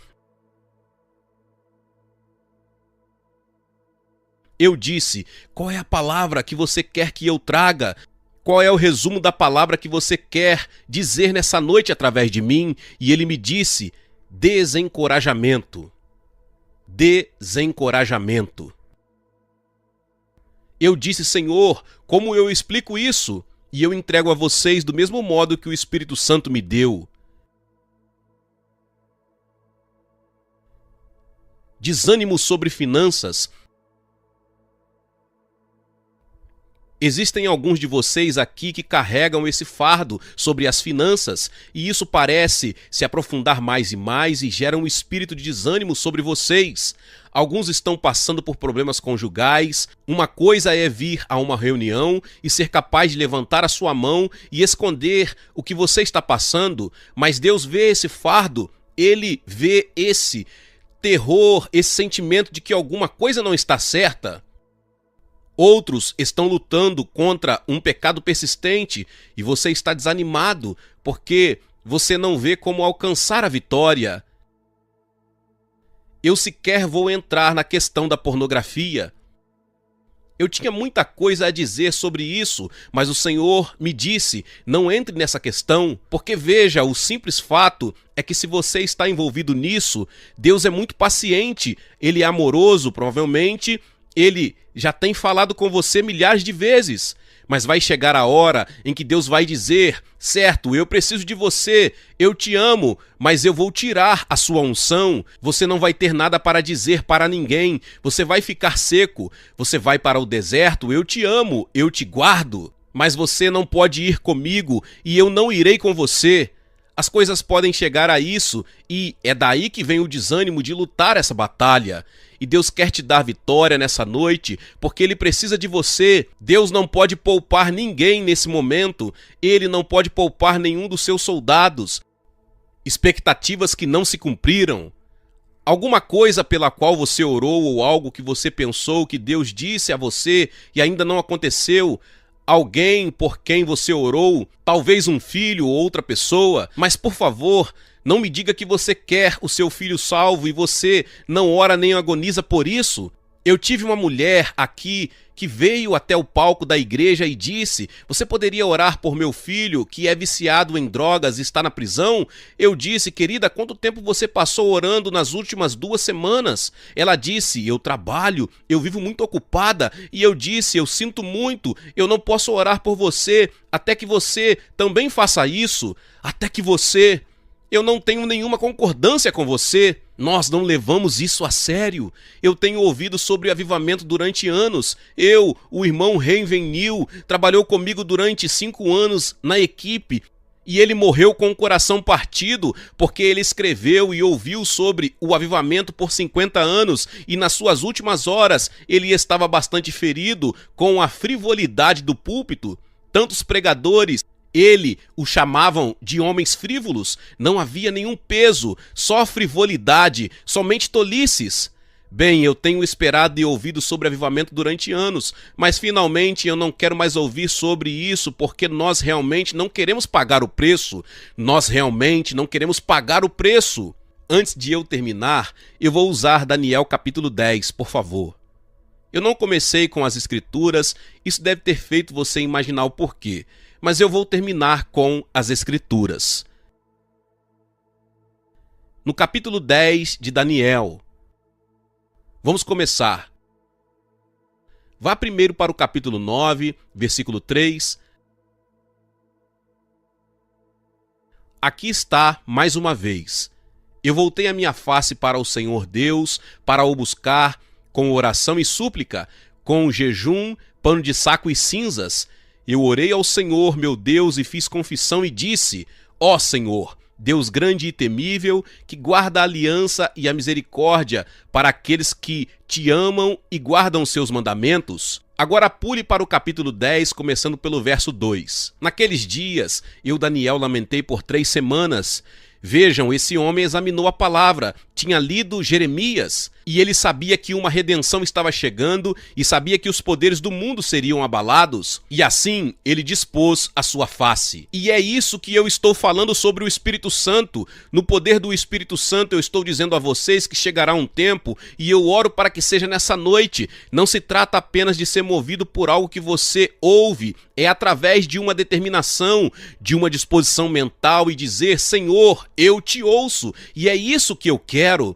Eu disse, qual é a palavra que você quer que eu traga? Qual é o resumo da palavra que você quer dizer nessa noite através de mim? E ele me disse, desencorajamento. Desencorajamento. Eu disse, Senhor, como eu explico isso? E eu entrego a vocês do mesmo modo que o Espírito Santo me deu. Desânimo sobre finanças. Existem alguns de vocês aqui que carregam esse fardo sobre as finanças e isso parece se aprofundar mais e mais e gera um espírito de desânimo sobre vocês. Alguns estão passando por problemas conjugais. Uma coisa é vir a uma reunião e ser capaz de levantar a sua mão e esconder o que você está passando, mas Deus vê esse fardo, Ele vê esse terror, esse sentimento de que alguma coisa não está certa. Outros estão lutando contra um pecado persistente e você está desanimado porque você não vê como alcançar a vitória. Eu sequer vou entrar na questão da pornografia. Eu tinha muita coisa a dizer sobre isso, mas o Senhor me disse, não entre nessa questão, porque veja, o simples fato é que se você está envolvido nisso, Deus é muito paciente, Ele é amoroso, provavelmente, Ele já tem falado com você milhares de vezes, mas vai chegar a hora em que Deus vai dizer, certo, eu preciso de você, eu te amo, mas eu vou tirar a sua unção, você não vai ter nada para dizer para ninguém, você vai ficar seco, você vai para o deserto, eu te amo, eu te guardo, mas você não pode ir comigo e eu não irei com você. As coisas podem chegar a isso e é daí que vem o desânimo de lutar essa batalha. E Deus quer te dar vitória nessa noite, porque Ele precisa de você. Deus não pode poupar ninguém nesse momento. Ele não pode poupar nenhum dos seus soldados. Expectativas que não se cumpriram. Alguma coisa pela qual você orou ou algo que você pensou que Deus disse a você e ainda não aconteceu. Alguém por quem você orou, talvez um filho ou outra pessoa, mas por favor, Não me diga que você quer o seu filho salvo e você não ora nem agoniza por isso. Eu tive uma mulher aqui que veio até o palco da igreja e disse: você poderia orar por meu filho que é viciado em drogas e está na prisão? Eu disse: querida, quanto tempo você passou orando nas últimas 2 semanas? Ela disse: eu trabalho, eu vivo muito ocupada. E eu disse: eu sinto muito, eu não posso orar por você até que você também faça isso, até que você... Eu não tenho nenhuma concordância com você. Nós não levamos isso a sério. Eu tenho ouvido sobre avivamento durante anos. O irmão Renvenil, trabalhou comigo durante 5 anos na equipe e ele morreu com o coração partido porque ele escreveu e ouviu sobre o avivamento por 50 anos e nas suas últimas horas ele estava bastante ferido com a frivolidade do púlpito. Tantos pregadores, ele o chamavam de homens frívolos, não havia nenhum peso, só frivolidade, somente tolices. Bem, eu tenho esperado e ouvido sobre avivamento durante anos, mas finalmente eu não quero mais ouvir sobre isso porque nós realmente não queremos pagar o preço. Nós realmente não queremos pagar o preço. Antes de eu terminar, eu vou usar Daniel capítulo 10, por favor. Eu não comecei com as escrituras, isso deve ter feito você imaginar o porquê. Mas eu vou terminar com as escrituras. No capítulo 10 de Daniel, vamos começar. Vá primeiro para o capítulo 9, versículo 3. Aqui está mais uma vez. Eu voltei a minha face para o Senhor Deus, para o buscar com oração e súplica, com jejum, pano de saco e cinzas. Eu orei ao Senhor, meu Deus, e fiz confissão e disse: ó Senhor, Deus grande e temível, que guarda a aliança e a misericórdia para aqueles que te amam e guardam seus mandamentos. Agora pule para o capítulo 10, começando pelo verso 2. Naqueles dias, eu, Daniel, lamentei por 3 semanas. Vejam, esse homem examinou a palavra, tinha lido Jeremias, e ele sabia que uma redenção estava chegando e sabia que os poderes do mundo seriam abalados, e assim ele dispôs a sua face. E é isso que eu estou falando sobre o Espírito Santo. No poder do Espírito Santo eu estou dizendo a vocês que chegará um tempo, e eu oro para que seja nessa noite. Não se trata apenas de ser movido por algo que você ouve, é através de uma determinação, de uma disposição mental e dizer: Senhor, eu te ouço, e é isso que eu quero.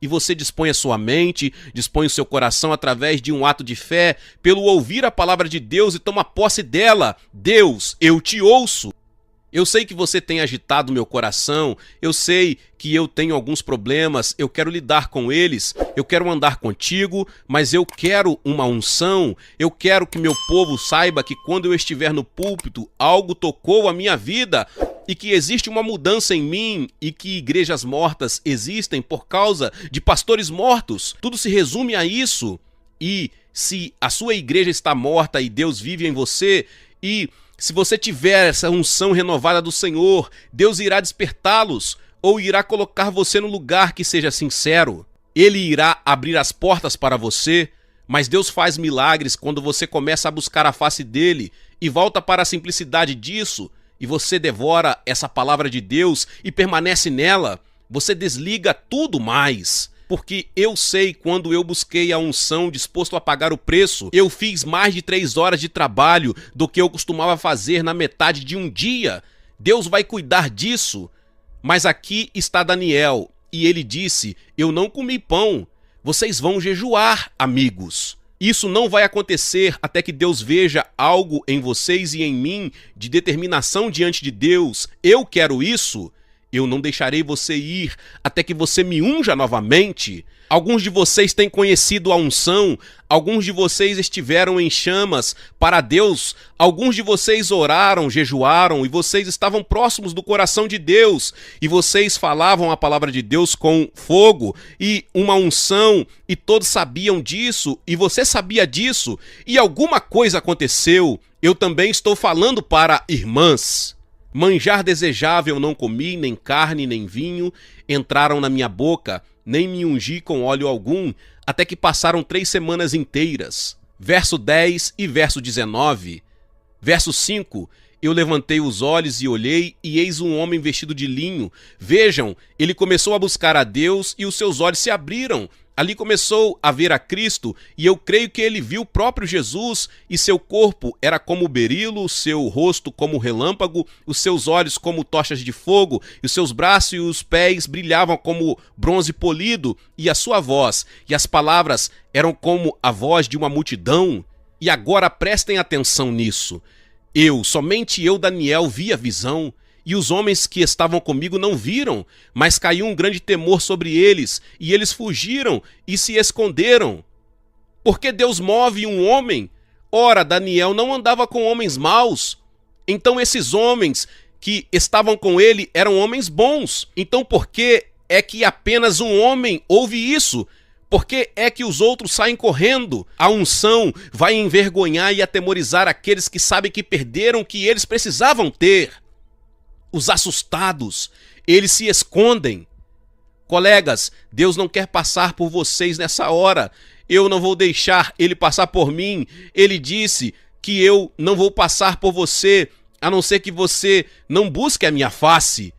E você dispõe a sua mente, dispõe o seu coração através de um ato de fé, pelo ouvir a palavra de Deus e toma posse dela. Deus, eu te ouço. Eu sei que você tem agitado meu coração, eu sei que eu tenho alguns problemas, eu quero lidar com eles, eu quero andar contigo, mas eu quero uma unção, eu quero que meu povo saiba que quando eu estiver no púlpito, algo tocou a minha vida e que existe uma mudança em mim e que igrejas mortas existem por causa de pastores mortos. Tudo se resume a isso. E se a sua igreja está morta e Deus vive em você, e se você tiver essa unção renovada do Senhor, Deus irá despertá-los ou irá colocar você no lugar que seja sincero. Ele irá abrir as portas para você, mas Deus faz milagres quando você começa a buscar a face dele e volta para a simplicidade disso, e você devora essa palavra de Deus e permanece nela. Você desliga tudo mais. Porque eu sei, quando eu busquei a unção disposto a pagar o preço, eu fiz mais de 3 horas de trabalho do que eu costumava fazer na metade de um dia. Deus vai cuidar disso. Mas aqui está Daniel, e ele disse: eu não comi pão. Vocês vão jejuar, amigos. Isso não vai acontecer até que Deus veja algo em vocês e em mim de determinação diante de Deus. Eu quero isso. Eu não deixarei você ir até que você me unja novamente. Alguns de vocês têm conhecido a unção, alguns de vocês estiveram em chamas para Deus, alguns de vocês oraram, jejuaram e vocês estavam próximos do coração de Deus e vocês falavam a palavra de Deus com fogo e uma unção e todos sabiam disso e você sabia disso e alguma coisa aconteceu. Eu também estou falando para irmãs. Manjar desejável não comi, nem carne, nem vinho, entraram na minha boca, nem me ungi com óleo algum, até que passaram 3 semanas inteiras. Verso 10 e verso 19. Verso 5. Eu levantei os olhos e olhei, e eis um homem vestido de linho. Vejam, ele começou a buscar a Deus e os seus olhos se abriram. Ali começou a ver a Cristo, e eu creio que ele viu o próprio Jesus, e seu corpo era como berilo, seu rosto como relâmpago, os seus olhos como tochas de fogo, e os seus braços e os pés brilhavam como bronze polido, e a sua voz e as palavras eram como a voz de uma multidão. E agora prestem atenção nisso. Somente eu, Daniel, vi a visão, e os homens que estavam comigo não viram, mas caiu um grande temor sobre eles, e eles fugiram e se esconderam. Porque Deus move um homem? Ora, Daniel não andava com homens maus. Então esses homens que estavam com ele eram homens bons. Então por que é que apenas um homem ouve isso? Por que é que os outros saem correndo? A unção vai envergonhar e atemorizar aqueles que sabem que perderam o que eles precisavam ter. Os assustados, eles se escondem. Colegas, Deus não quer passar por vocês nessa hora. Eu não vou deixar ele passar por mim. Ele disse que eu não vou passar por você, a não ser que você não busque a minha face.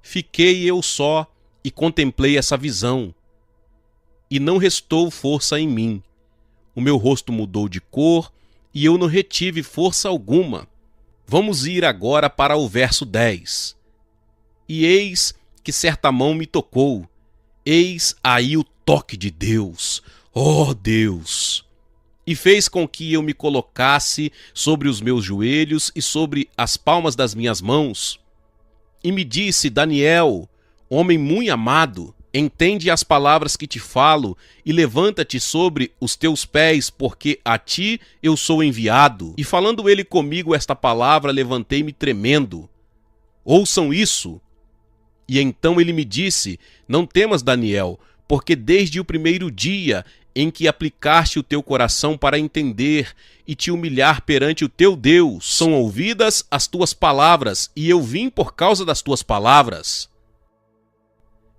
Fiquei eu só e contemplei essa visão, e não restou força em mim. O meu rosto mudou de cor, e eu não retive força alguma. Vamos ir agora para o verso 10. E eis que certa mão me tocou. Eis aí o toque de Deus. Oh, Deus! E fez com que eu me colocasse sobre os meus joelhos e sobre as palmas das minhas mãos. E me disse: Daniel, homem muito amado, entende as palavras que te falo e levanta-te sobre os teus pés, porque a ti eu sou enviado. E falando ele comigo esta palavra, levantei-me tremendo. Ouçam isso. E então ele me disse: não temas, Daniel, porque desde o primeiro dia em que aplicaste o teu coração para entender e te humilhar perante o teu Deus, são ouvidas as tuas palavras, e eu vim por causa das tuas palavras.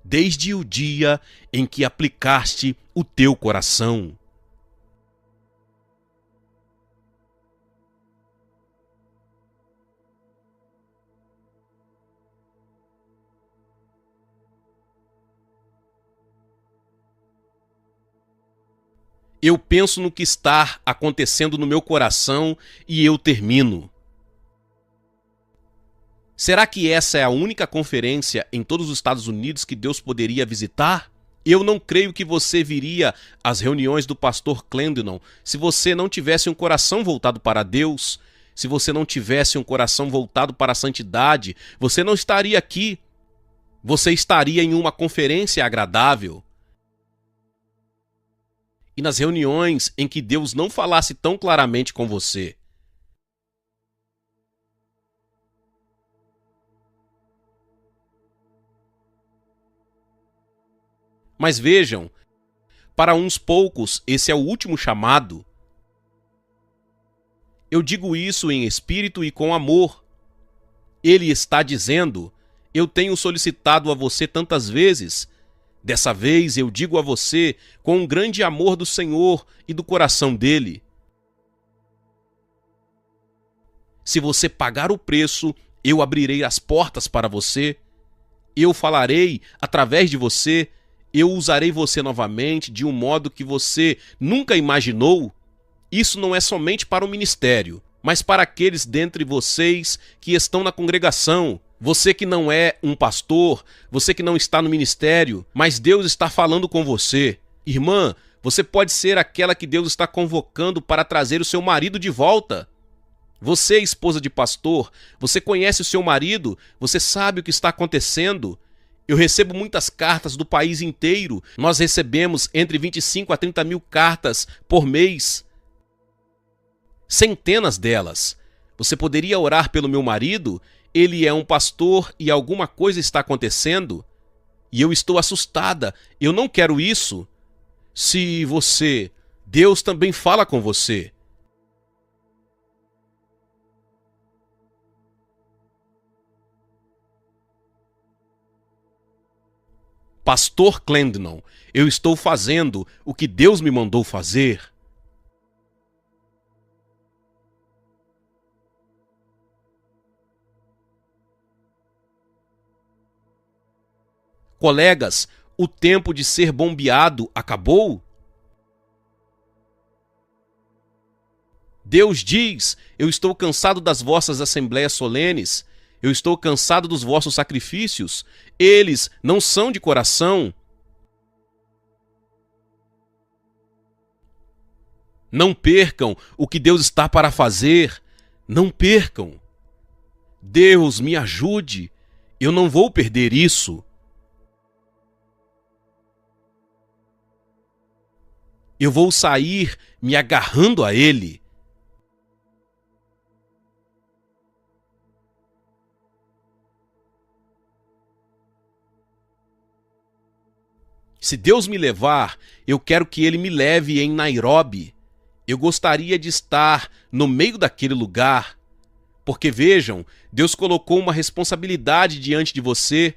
Desde o dia em que aplicaste o teu coração. Eu penso no que está acontecendo no meu coração e eu termino. Será que essa é a única conferência em todos os Estados Unidos que Deus poderia visitar? Eu não creio que você viria às reuniões do pastor Clendenon se você não tivesse um coração voltado para Deus, se você não tivesse um coração voltado para a santidade, você não estaria aqui. Você estaria em uma conferência agradável. E nas reuniões em que Deus não falasse tão claramente com você. Mas vejam, para uns poucos esse é o último chamado. Eu digo isso em espírito e com amor. Ele está dizendo: eu tenho solicitado a você tantas vezes. Dessa vez eu digo a você com um grande amor do Senhor e do coração dele. Se você pagar o preço, eu abrirei as portas para você. Eu falarei através de você. Eu usarei você novamente de um modo que você nunca imaginou. Isso não é somente para o ministério, mas para aqueles dentre vocês que estão na congregação. Você que não é um pastor, você que não está no ministério, mas Deus está falando com você. Irmã, você pode ser aquela que Deus está convocando para trazer o seu marido de volta. Você, esposa de pastor, você conhece o seu marido, você sabe o que está acontecendo. Eu recebo muitas cartas do país inteiro. Nós recebemos entre 25 a 30 mil cartas por mês. Centenas delas. Você poderia orar pelo meu marido? Ele é um pastor e alguma coisa está acontecendo? E eu estou assustada. Eu não quero isso. Se você... Deus também fala com você. Pastor Clendenon, eu estou fazendo o que Deus me mandou fazer. Colegas, o tempo de ser bombeado acabou? Deus diz: eu estou cansado das vossas assembleias solenes, eu estou cansado dos vossos sacrifícios, eles não são de coração. Não percam o que Deus está para fazer, não percam. Deus me ajude, eu não vou perder isso. Eu vou sair me agarrando a Ele. Se Deus me levar, eu quero que Ele me leve em Nairobi. Eu gostaria de estar no meio daquele lugar, porque vejam, Deus colocou uma responsabilidade diante de você.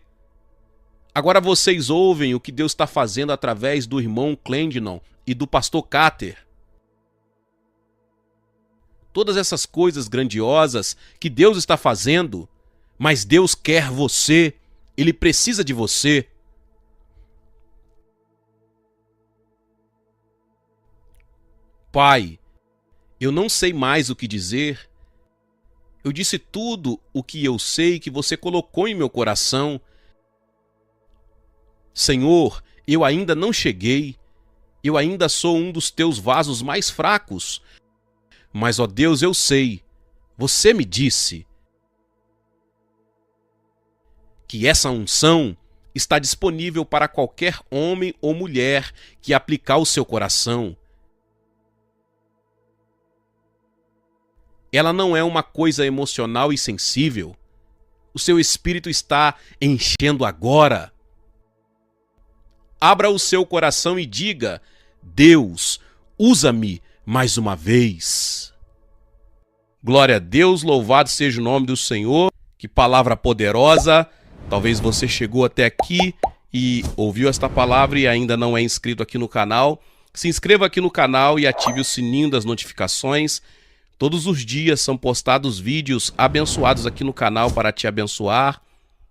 Agora vocês ouvem o que Deus está fazendo através do irmão Clendenon e do pastor Cater. Todas essas coisas grandiosas que Deus está fazendo, mas Deus quer você, Ele precisa de você. Pai, eu não sei mais o que dizer. Eu disse tudo o que eu sei que você colocou em meu coração. Senhor, eu ainda não cheguei. Eu ainda sou um dos teus vasos mais fracos. Mas, ó Deus, eu sei. Você me disse que essa unção está disponível para qualquer homem ou mulher que aplicar o seu coração. Ela não é uma coisa emocional e sensível. O seu espírito está enchendo agora. Abra o seu coração e diga: Deus, usa-me mais uma vez. Glória a Deus, louvado seja o nome do Senhor. Que palavra poderosa. Talvez você chegou até aqui e ouviu esta palavra e ainda não é inscrito aqui no canal. Se inscreva aqui no canal e ative o sininho das notificações. Todos os dias são postados vídeos abençoados aqui no canal para te abençoar.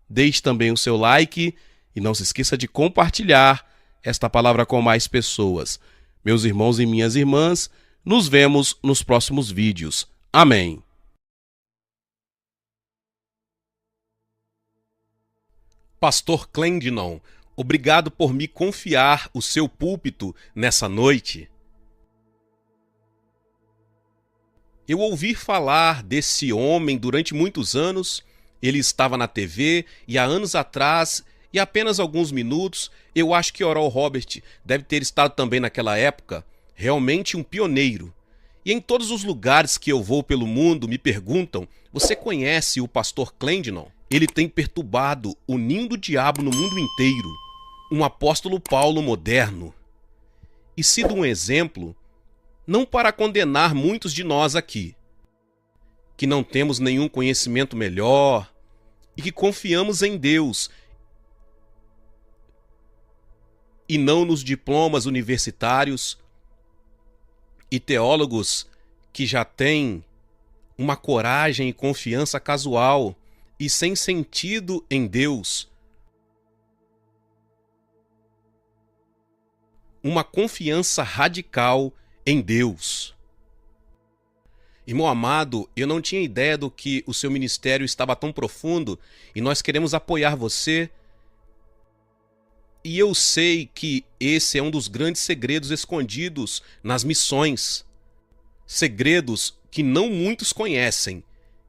Deixe também o seu like e não se esqueça de compartilhar esta palavra com mais pessoas. Meus irmãos e minhas irmãs, nos vemos nos próximos vídeos. Amém. Pastor Clendenon, obrigado por me confiar o seu púlpito nessa noite. Eu ouvi falar desse homem durante muitos anos. Ele estava na TV e há anos atrás, e apenas alguns minutos, eu acho que Oral Robert deve ter estado também naquela época, realmente um pioneiro. E em todos os lugares que eu vou pelo mundo me perguntam: você conhece o pastor Clendenon? Ele tem perturbado o ninho do diabo no mundo inteiro. Um apóstolo Paulo moderno. E sido um exemplo, não para condenar muitos de nós aqui, que não temos nenhum conhecimento melhor e que confiamos em Deus e não nos diplomas universitários e teólogos que já têm uma coragem e confiança casual e sem sentido em Deus. Uma confiança radical em Deus. Irmão amado, eu não tinha ideia do que o seu ministério estava tão profundo e nós queremos apoiar você. E eu sei que esse é um dos grandes segredos escondidos nas missões. Segredos que não muitos conhecem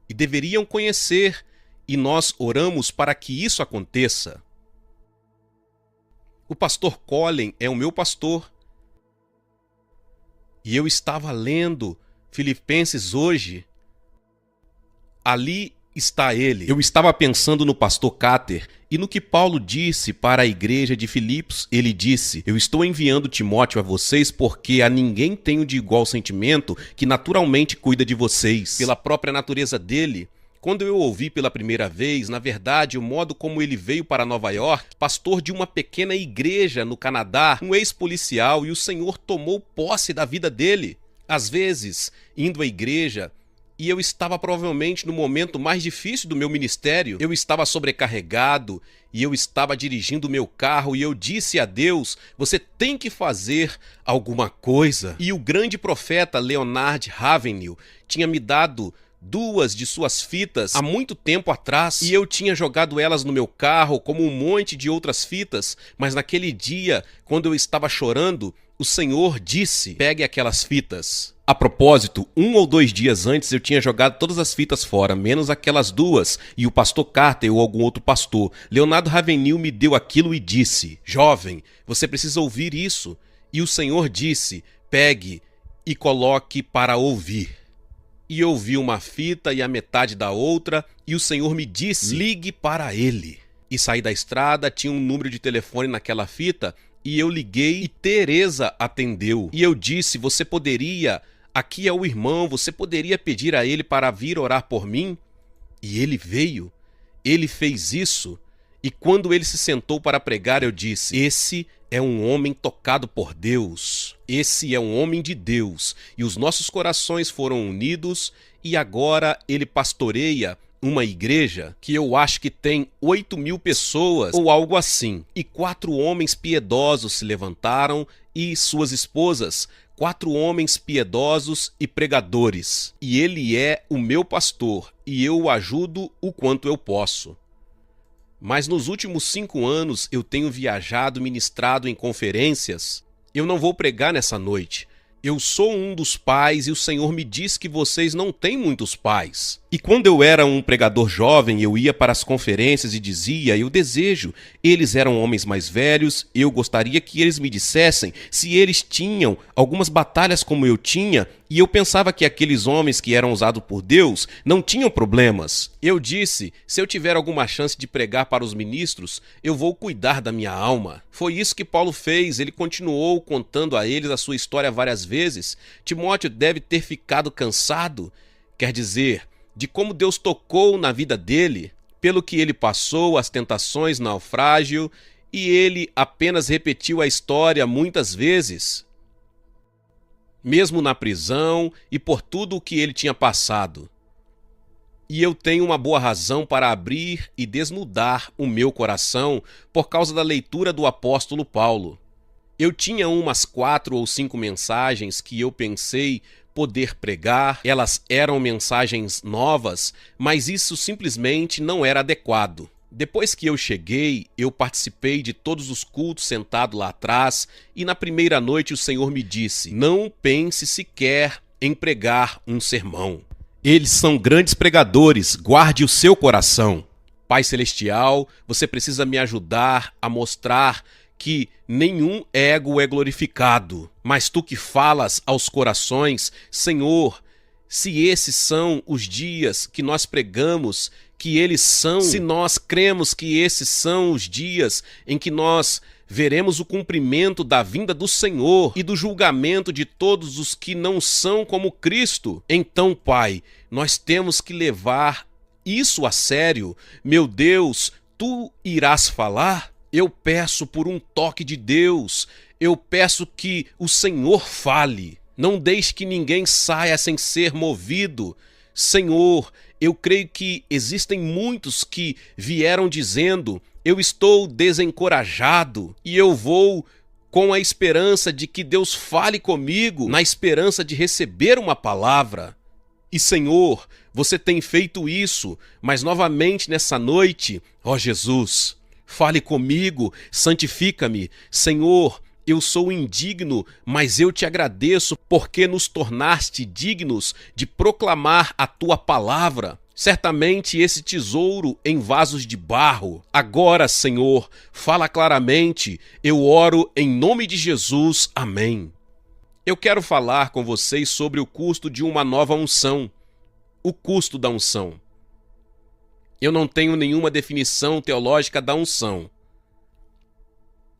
e deveriam conhecer, e nós oramos para que isso aconteça. O pastor Colin é o meu pastor. E eu estava lendo Filipenses hoje. Ali está ele. Eu estava pensando no pastor Cater e no que Paulo disse para a igreja de Filipos. Ele disse: eu estou enviando Timóteo a vocês porque a ninguém tenho de igual sentimento que naturalmente cuida de vocês. Pela própria natureza dele, quando eu ouvi pela primeira vez, na verdade, o modo como ele veio para Nova York, pastor de uma pequena igreja no Canadá, um ex-policial, e o Senhor tomou posse da vida dele. Às vezes, indo à igreja, E eu estava provavelmente no momento mais difícil do meu ministério. Eu estava sobrecarregado e eu estava dirigindo o meu carro e eu disse a Deus: você tem que fazer alguma coisa. E o grande profeta Leonard Ravenhill tinha me dado 2 de suas fitas há muito tempo atrás e eu tinha jogado elas no meu carro como um monte de outras fitas, mas naquele dia, quando eu estava chorando, o Senhor disse: pegue aquelas fitas. A propósito, 1 ou 2 dias antes eu tinha jogado todas as fitas fora, menos aquelas 2, e o pastor Carter ou algum outro pastor, Leonardo Ravenhill, me deu aquilo e disse: jovem, você precisa ouvir isso. E o Senhor disse: pegue e coloque para ouvir. E eu vi uma fita e a metade da outra, e o Senhor me disse: ligue para ele. E saí da estrada, tinha um número de telefone naquela fita, e eu liguei e Teresa atendeu. E eu disse: você poderia, aqui é o irmão, você poderia pedir a ele para vir orar por mim? E ele veio, ele fez isso. E quando ele se sentou para pregar, eu disse: esse é um homem tocado por Deus. Esse é um homem de Deus. E os nossos corações foram unidos e agora ele pastoreia uma igreja que eu acho que tem 8.000 pessoas ou algo assim. E 4 homens piedosos se levantaram e suas esposas, 4 homens piedosos e pregadores. E ele é o meu pastor e eu o ajudo o quanto eu posso. Mas nos últimos 5 anos eu tenho viajado, ministrado em conferências. Eu não vou pregar nessa noite. Eu sou um dos pais e o Senhor me diz que vocês não têm muitos pais. E quando eu era um pregador jovem, eu ia para as conferências e dizia: eu desejo. Eles eram homens mais velhos, eu gostaria que eles me dissessem se eles tinham algumas batalhas como eu tinha, e eu pensava que aqueles homens que eram usados por Deus não tinham problemas. Eu disse: se eu tiver alguma chance de pregar para os ministros, eu vou cuidar da minha alma. Foi isso que Paulo fez, ele continuou contando a eles a sua história várias vezes. Timóteo deve ter ficado cansado, quer dizer, de como Deus tocou na vida dele, pelo que ele passou, as tentações, naufrágio, e ele apenas repetiu a história muitas vezes, mesmo na prisão e por tudo o que ele tinha passado. E eu tenho uma boa razão para abrir e desnudar o meu coração por causa da leitura do apóstolo Paulo. Eu tinha umas 4 ou 5 mensagens que eu pensei poder pregar, elas eram mensagens novas, mas isso simplesmente não era adequado. Depois que eu cheguei, eu participei de todos os cultos sentado lá atrás e na primeira noite o Senhor me disse: não pense sequer em pregar um sermão. Eles são grandes pregadores, guarde o seu coração. Pai Celestial, você precisa me ajudar a mostrar que nenhum ego é glorificado, mas tu que falas aos corações, Senhor, se esses são os dias que nós pregamos, que eles são, se nós cremos que esses são os dias em que nós veremos o cumprimento da vinda do Senhor e do julgamento de todos os que não são como Cristo, então, Pai, nós temos que levar isso a sério. Meu Deus, tu irás falar? Eu peço por um toque de Deus, eu peço que o Senhor fale. Não deixe que ninguém saia sem ser movido. Senhor, eu creio que existem muitos que vieram dizendo: eu estou desencorajado e eu vou com a esperança de que Deus fale comigo, na esperança de receber uma palavra. E Senhor, você tem feito isso, mas novamente nessa noite, ó Jesus, fale comigo, santifica-me. Senhor, eu sou indigno, mas eu te agradeço porque nos tornaste dignos de proclamar a tua palavra. Certamente esse tesouro em vasos de barro. Agora, Senhor, fala claramente. Eu oro em nome de Jesus. Amém. Eu quero falar com vocês sobre o custo de uma nova unção. O custo da unção. Eu não tenho nenhuma definição teológica da unção.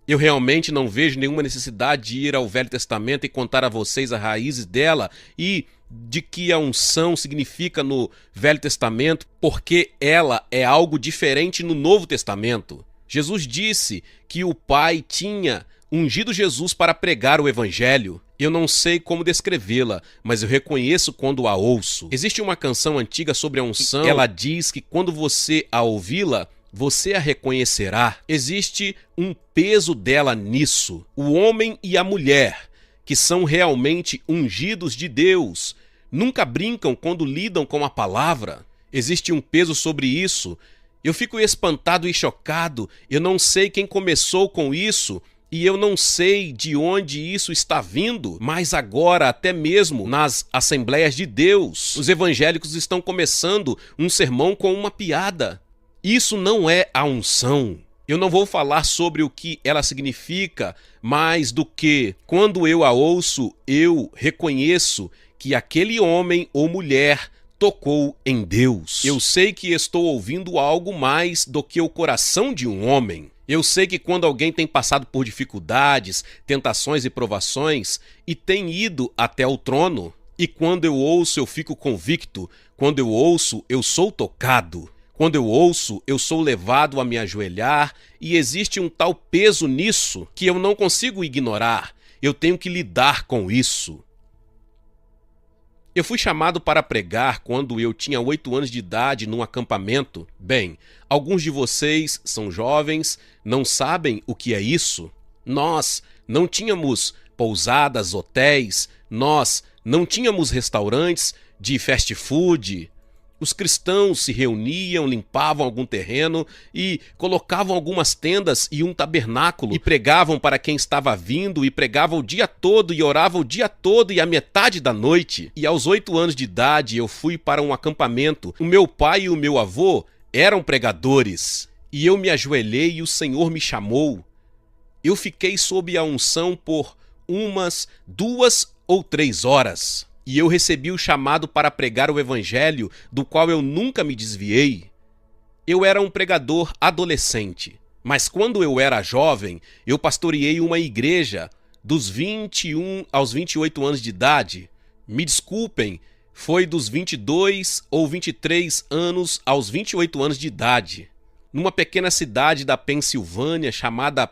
Eu realmente não vejo nenhuma necessidade de ir ao Velho Testamento e contar a vocês as raízes dela e de que a unção significa no Velho Testamento, porque ela é algo diferente no Novo Testamento. Jesus disse que o Pai tinha ungido Jesus para pregar o Evangelho. Eu não sei como descrevê-la, mas eu reconheço quando a ouço. Existe uma canção antiga sobre a unção. Ela diz que quando você a ouvi-la, você a reconhecerá. Existe um peso dela nisso. O homem e a mulher, que são realmente ungidos de Deus, nunca brincam quando lidam com a palavra. Existe um peso sobre isso. Eu fico espantado e chocado. Eu não sei quem começou com isso. E eu não sei de onde isso está vindo, mas agora, até mesmo nas Assembleias de Deus, os evangélicos estão começando um sermão com uma piada. Isso não é a unção. Eu não vou falar sobre o que ela significa, mais do que, quando eu a ouço, eu reconheço que aquele homem ou mulher tocou em Deus. Eu sei que estou ouvindo algo mais do que o coração de um homem. Eu sei que quando alguém tem passado por dificuldades, tentações e provações e tem ido até o trono, e quando eu ouço eu fico convicto, quando eu ouço eu sou tocado, quando eu ouço eu sou levado a me ajoelhar e existe um tal peso nisso que eu não consigo ignorar, eu tenho que lidar com isso. Eu fui chamado para pregar quando eu tinha 8 anos de idade num acampamento. Bem, alguns de vocês são jovens, não sabem o que é isso. Nós não tínhamos pousadas, hotéis, nós não tínhamos restaurantes de fast food. Os cristãos se reuniam, limpavam algum terreno e colocavam algumas tendas e um tabernáculo e pregavam para quem estava vindo e pregavam o dia todo e oravam o dia todo e a metade da noite. E aos 8 anos de idade eu fui para um acampamento. O meu pai e o meu avô eram pregadores e eu me ajoelhei e o Senhor me chamou. Eu fiquei sob a unção por umas 2 ou 3 horas. E eu recebi o chamado para pregar o evangelho, do qual eu nunca me desviei. Eu era um pregador adolescente, mas quando eu era jovem, eu pastoreei uma igreja dos 21 aos 28 anos de idade. Me desculpem, foi dos 22 ou 23 anos aos 28 anos de idade, numa pequena cidade da Pensilvânia chamada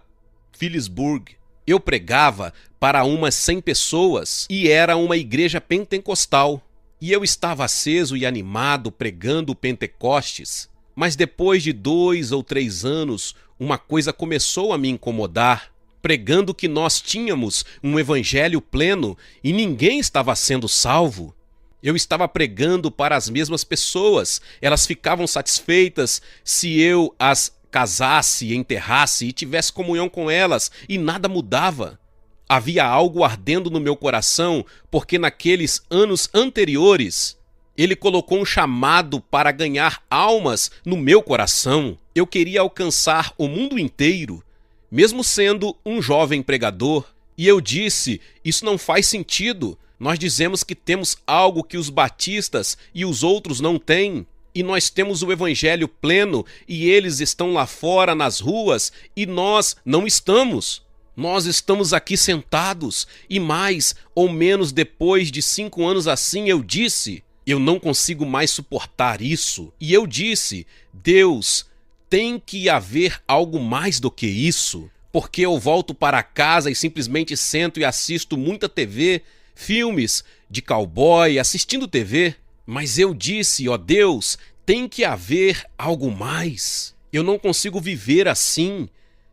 Phillipsburg. Eu pregava para umas 100 pessoas e era uma igreja pentecostal. E eu estava aceso e animado pregando o Pentecostes. Mas depois de 2 ou 3 anos, uma coisa começou a me incomodar. Pregando que nós tínhamos um evangelho pleno e ninguém estava sendo salvo. Eu estava pregando para as mesmas pessoas. Elas ficavam satisfeitas se eu as casasse, enterrasse e tivesse comunhão com elas, e nada mudava. Havia algo ardendo no meu coração, porque naqueles anos anteriores, ele colocou um chamado para ganhar almas no meu coração. Eu queria alcançar o mundo inteiro, mesmo sendo um jovem pregador. E eu disse, isso não faz sentido. Nós dizemos que temos algo que os batistas e os outros não têm. E nós temos o evangelho pleno e eles estão lá fora nas ruas e nós não estamos. Nós estamos aqui sentados e mais ou menos depois de 5 anos assim eu disse, eu não consigo mais suportar isso. E eu disse, Deus, tem que haver algo mais do que isso, porque eu volto para casa e simplesmente sento e assisto muita TV, filmes de cowboy, assistindo TV. Mas eu disse, ó Deus, tem que haver algo mais. Eu não consigo viver assim.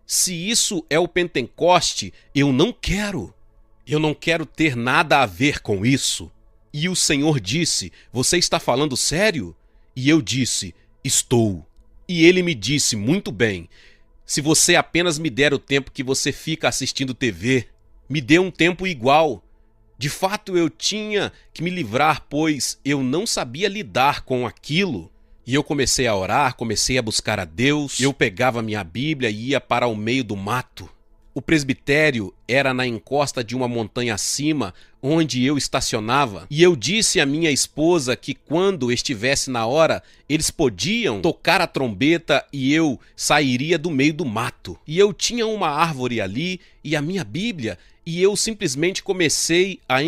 Se isso é o Pentecoste, eu não quero. Eu não quero ter nada a ver com isso. E o Senhor disse, você está falando sério? E eu disse, estou. E ele me disse, muito bem, se você apenas me der o tempo que você fica assistindo TV, me dê um tempo igual. De fato, eu tinha que me livrar, pois eu não sabia lidar com aquilo. E eu comecei a orar, comecei a buscar a Deus. Eu pegava minha Bíblia e ia para o meio do mato. O presbitério era na encosta de uma montanha acima, onde eu estacionava. E eu disse à minha esposa que quando estivesse na hora, eles podiam tocar a trombeta e eu sairia do meio do mato. E eu tinha uma árvore ali e a minha Bíblia, e eu simplesmente comecei a